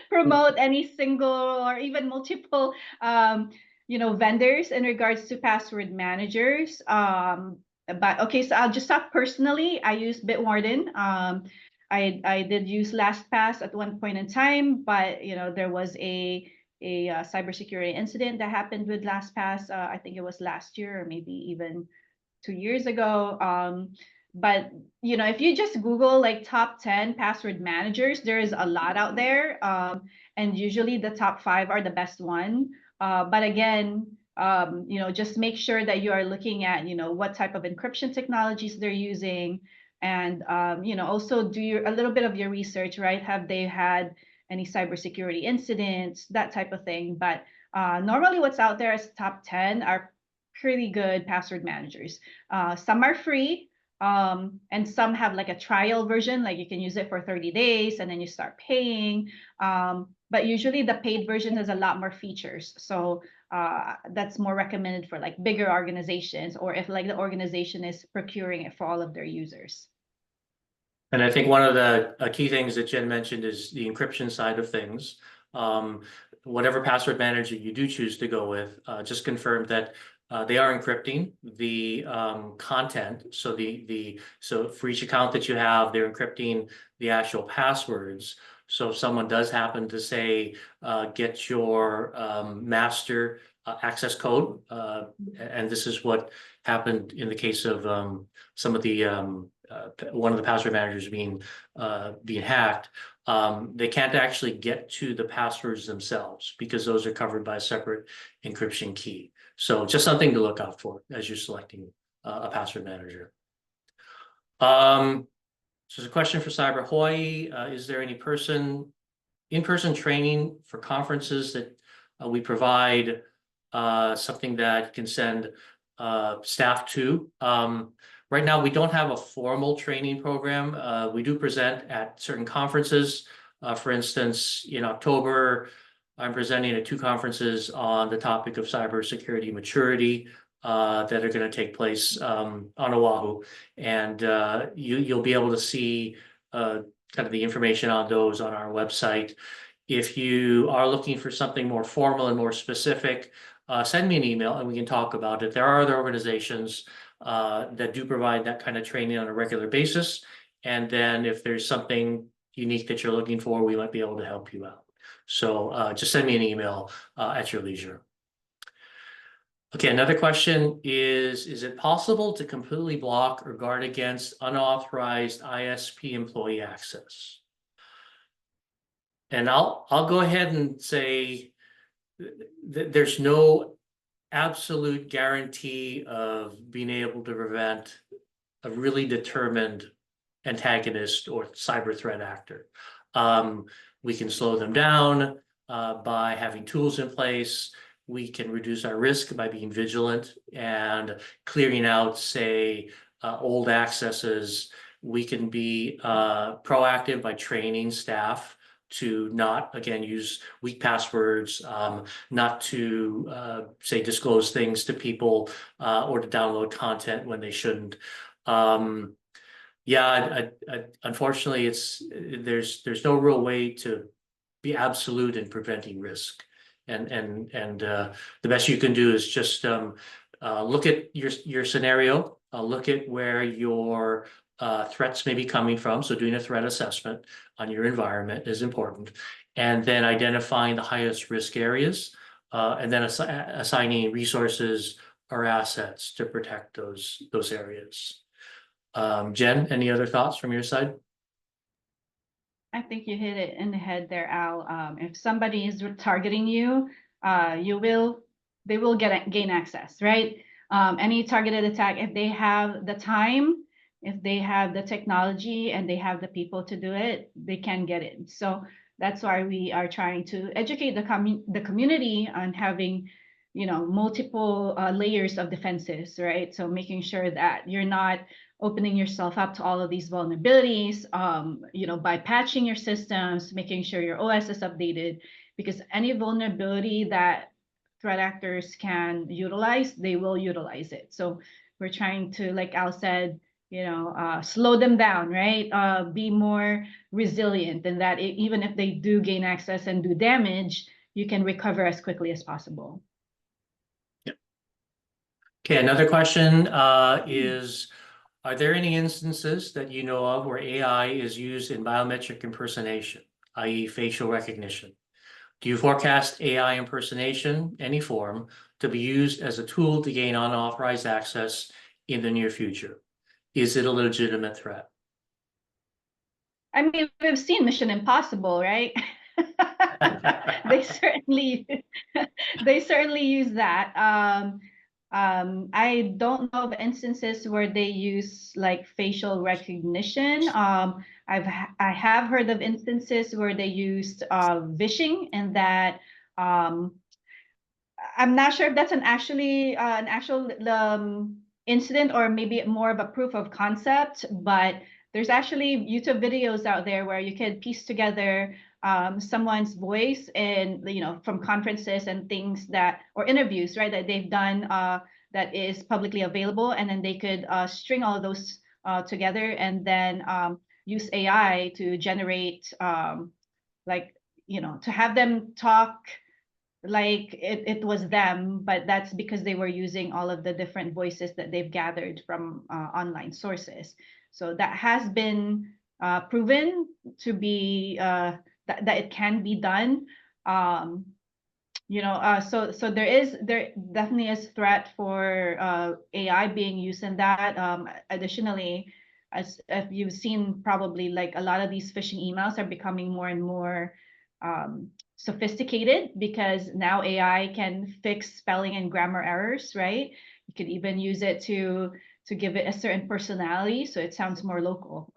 promote any single or even multiple you know, vendors in regards to password managers. But okay, so I'll just talk personally. I use Bitwarden. I did use LastPass at one point in time, but you know, there was a cybersecurity incident that happened with LastPass. I think it was last year or maybe even 2 years ago. But you know, if you just Google like top 10 password managers, there's a lot out there. And usually the top 5 are the best one. But again, you know, just make sure that you are looking at, you know, what type of encryption technologies they're using. And you know, also do a little bit of your research, right? Have they had any cybersecurity incidents, that type of thing. But normally what's out there as top 10 are pretty good password managers. Some are free, and some have like a trial version, like you can use it for 30 days and then you start paying. But usually the paid version has a lot more features. So that's more recommended for like bigger organizations, or if like the organization is procuring it for all of their users. And I think one of the key things that Jen mentioned is the encryption side of things. Whatever password manager you do choose to go with, just confirm that They are encrypting the content. So so for each account that you have, they're encrypting the actual passwords. So if someone does happen to say, get your master access code, and this is what happened in the case of some of the one of the password managers being hacked. They can't actually get to the passwords themselves because those are covered by a separate encryption key. So just something to look out for as you're selecting a password manager. So there's a question for Cyber Hawaii. Is there any in-person training for conferences that we provide, something that can send staff to? Right now, we don't have a formal training program. We do present at certain conferences. For instance, in October, I'm presenting at 2 conferences on the topic of cybersecurity maturity that are going to take place on Oahu. And you'll be able to see kind of the information on those on our website. If you are looking for something more formal and more specific, send me an email and we can talk about it. There are other organizations that do provide that kind of training on a regular basis. And then if there's something unique that you're looking for, we might be able to help you out. So just send me an email at your leisure. Okay, another question is it possible to completely block or guard against unauthorized ISP employee access? And I'll go ahead and say there's no absolute guarantee of being able to prevent a really determined antagonist or cyber threat actor. We can slow them down by having tools in place. We can reduce our risk by being vigilant and clearing out, say, old accesses. We can be proactive by training staff to not, again, use weak passwords, not to, say, disclose things to people or to download content when they shouldn't. Yeah, unfortunately, there's no real way to be absolute in preventing risk, and the best you can do is just look at your scenario, look at where your threats may be coming from. So doing a threat assessment on your environment is important, and then identifying the highest risk areas, and then assigning resources or assets to protect those areas. Jen, any other thoughts from your side? I think you hit it in the head there, Al. If somebody is targeting you, they will gain access, right? Any targeted attack, if they have the time, if they have the technology and they have the people to do it, they can get it. So that's why we are trying to educate the community on having, multiple layers of defenses, right? So making sure that you're not opening yourself up to all of these vulnerabilities, by patching your systems, making sure your OS is updated, because any vulnerability that threat actors can utilize, they will utilize it. So we're trying to, like Al said, slow them down, right? Be more resilient, and that even if they do gain access and do damage, you can recover as quickly as possible. Okay, another question is, are there any instances that you know of where AI is used in biometric impersonation, i.e. facial recognition? Do you forecast AI impersonation, any form, to be used as a tool to gain unauthorized access in the near future? Is it a legitimate threat? I mean, we've seen Mission Impossible, right? They certainly use that. I don't know of instances where they use like facial recognition. I have heard of instances where they used phishing, and that I'm not sure if that's an actual incident or maybe more of a proof of concept, but there's actually YouTube videos out there where you can piece together someone's voice and from conferences and things or interviews, right, that they've done that is publicly available, and then they could string all of those together and then use AI to generate to have them talk like it was them, but that's because they were using all of the different voices that they've gathered from online sources. So that has been proven to be that it can be done. So there definitely is threat for AI being used in that. Additionally, as if you've seen, probably like a lot of these phishing emails are becoming more and more sophisticated, because now AI can fix spelling and grammar errors, right? You could even use it to give it a certain personality, so it sounds more local.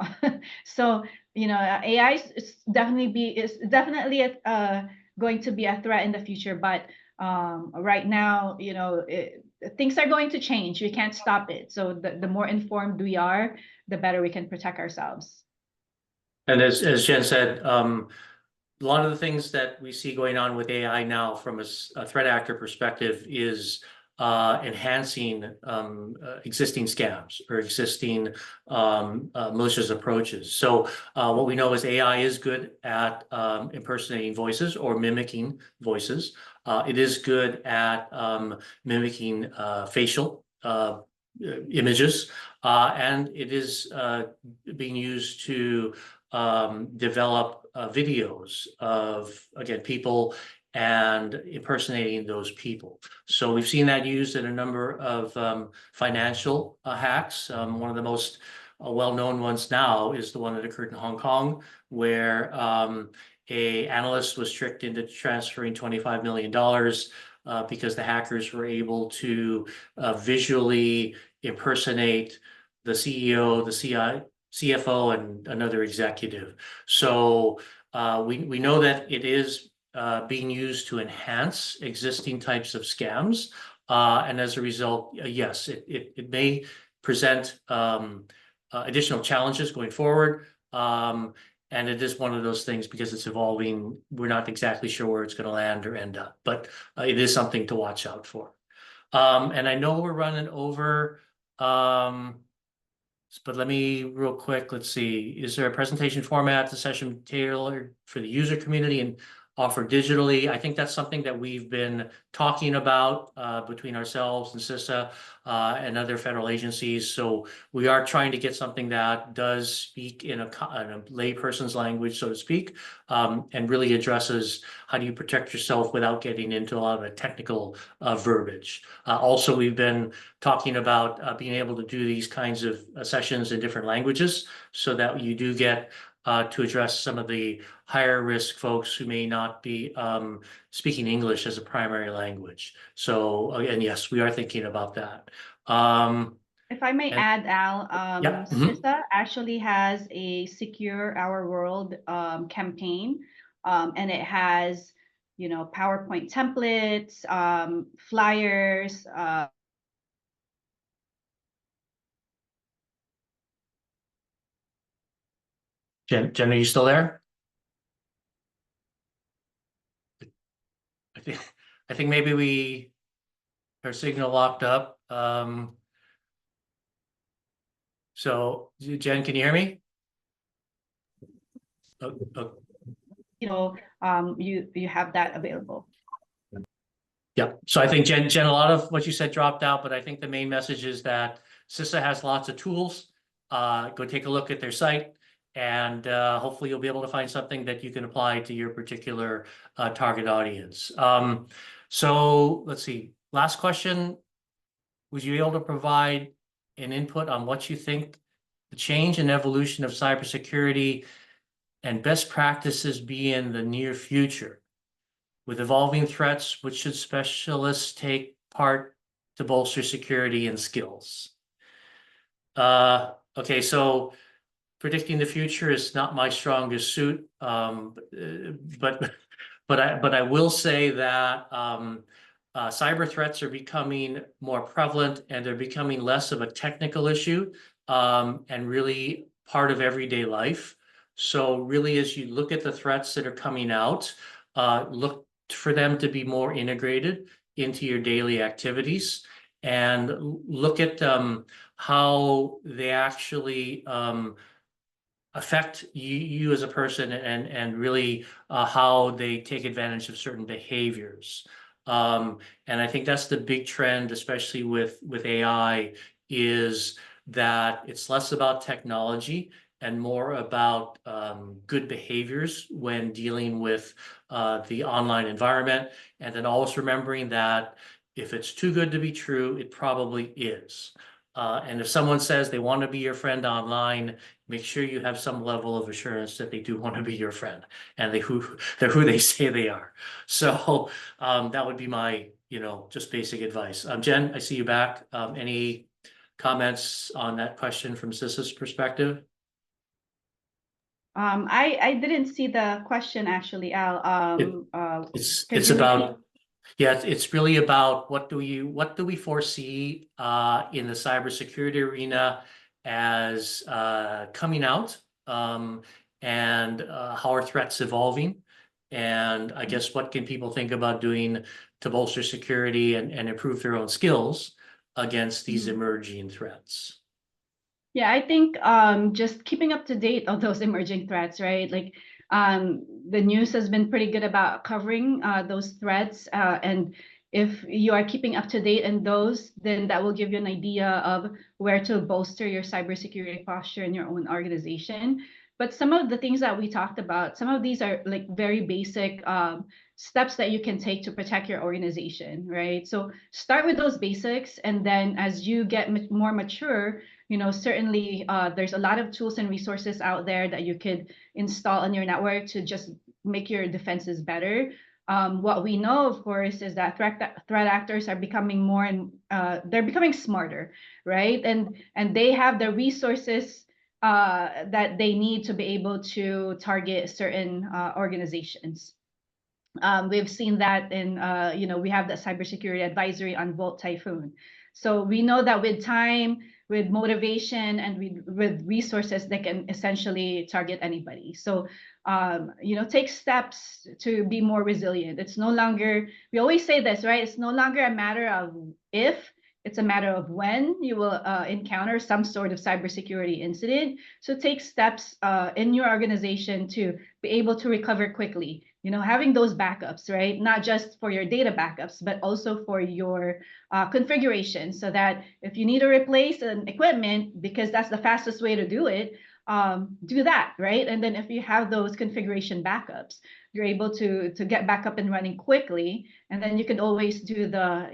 So AI is definitely going to be a threat in the future, but right now, things are going to change. We can't stop it. So the more informed we are, the better we can protect ourselves. And as Jen said, a lot of the things that we see going on with AI now from a threat actor perspective is enhancing existing scams or existing malicious approaches. So what we know is AI is good at impersonating voices or mimicking voices. It is good at mimicking facial images, and it is being used to develop videos of, again, people and impersonating those people. So we've seen that used in a number of financial hacks. One of the most well-known ones now is the one that occurred in Hong Kong, where a analyst was tricked into transferring $25 million because the hackers were able to visually impersonate the CEO, the CFO, and another executive. So we know that it is being used to enhance existing types of scams. And as a result, yes, it may present additional challenges going forward. And it is one of those things, because it's evolving, we're not exactly sure where it's going to land or end up, but it is something to watch out for. And I know we're running over, but let me real quick, let's see. Is there a presentation format, the session tailored for the user community and offered digitally? I think that's something that we've been talking about between ourselves and CISA and other federal agencies. So we are trying to get something that does speak in a layperson's language, so to speak, and really addresses how do you protect yourself without getting into a lot of the technical verbiage. Also, we've been talking about being able to do these kinds of sessions in different languages, so that you do get to address some of the higher risk folks who may not be speaking English as a primary language. So again, yes, we are thinking about that. If I may add, Al, Yeah. CISA actually has a Secure Our World campaign, and it has, PowerPoint templates, flyers. Jen, are you still there? I think maybe our signal locked up. So Jen, can you hear me? You have that available. Yeah, so I think Jen, a lot of what you said dropped out, but I think the main message is that CISA has lots of tools. Go take a look at their site, and hopefully you'll be able to find something that you can apply to your particular target audience. So let's see, last question. Would you be able to provide an input on what you think the change and evolution of cybersecurity and best practices be in the near future? With evolving threats, which should specialists take part to bolster security and skills? Okay, so predicting the future is not my strongest suit, but I will say that cyber threats are becoming more prevalent, and they're becoming less of a technical issue and really part of everyday life. So really, as you look at the threats that are coming out, look for them to be more integrated into your daily activities, and look at how they actually affect you as a person, and really how they take advantage of certain behaviors. And I think that's the big trend, especially with AI, is that it's less about technology and more about good behaviors when dealing with the online environment. And then always remembering that if it's too good to be true, it probably is. And if someone says they want to be your friend online, make sure you have some level of assurance that they do want to be your friend and they're who they say they are. So that would be my, just basic advice. Jen, I see you back. Any comments on that question from Sis's perspective? I didn't see the question actually, Al. It's about, yeah, it's really about what do we foresee in the cybersecurity arena as coming out, and how are threats evolving, and I guess what can people think about doing to bolster security and improve their own skills against these emerging threats. Yeah, I think just keeping up to date on those emerging threats, right? Like the news has been pretty good about covering those threats. And if you are keeping up to date in those, then that will give you an idea of where to bolster your cybersecurity posture in your own organization. But some of the things that we talked about, some of these are like very basic steps that you can take to protect your organization, right? So start with those basics. And then as you get more mature, certainly there's a lot of tools and resources out there that you could install on your network to just make your defenses better. What we know, of course, is that threat actors are becoming more and they're becoming smarter, right? And they have the resources that they need to be able to target certain organizations. We've seen that in, we have the cybersecurity advisory on Volt Typhoon. So we know that with time, with motivation, and with resources, they can essentially target anybody. So, take steps to be more resilient. It's no longer, we always say this, right? It's no longer a matter of if, it's a matter of when you will encounter some sort of cybersecurity incident. So take steps in your organization to be able to recover quickly. Having those backups, right? Not just for your data backups, but also for your configuration, so that if you need to replace an equipment, because that's the fastest way to do it, do that, right? And then if you have those configuration backups, you're able to get back up and running quickly, and then you can always do the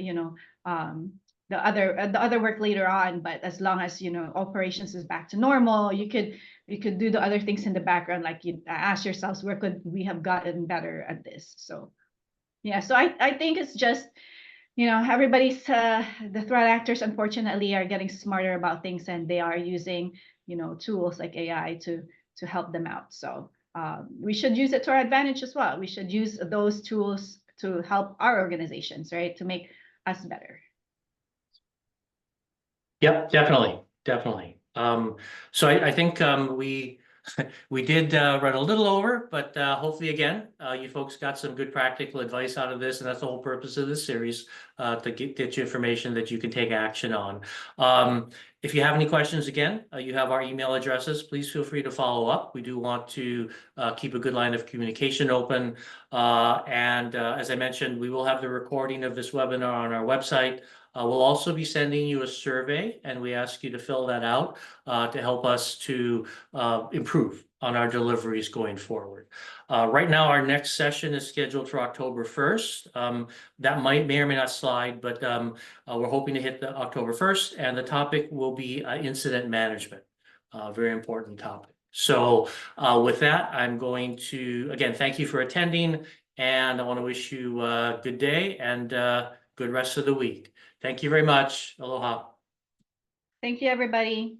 other work later on. But as long as operations is back to normal, you could do the other things in the background, like you ask yourselves, where could we have gotten better at this? So yeah, so I think it's just everybody's the threat actors unfortunately are getting smarter about things, and they are using tools like AI to help them out. So we should use it to our advantage as well. We should use those tools to help our organizations, right, to make us better. Yep, definitely. So I think we did run a little over, but hopefully again, you folks got some good practical advice out of this, and that's the whole purpose of this series, to get you information that you can take action on. If you have any questions, again, you have our email addresses. Please feel free to follow up. We do want to keep a good line of communication open. And as I mentioned, we will have the recording of this webinar on our website. We'll also be sending you a survey, and we ask you to fill that out to help us to improve on our deliveries going forward. Right now, our next session is scheduled for October 1st. That may or may not slide, but we're hoping to hit the October 1st, and the topic will be incident management, very important topic. So with that, I'm going to, again, thank you for attending, and I want to wish you a good day and good rest of the week. Thank you very much. Aloha. Thank you, everybody.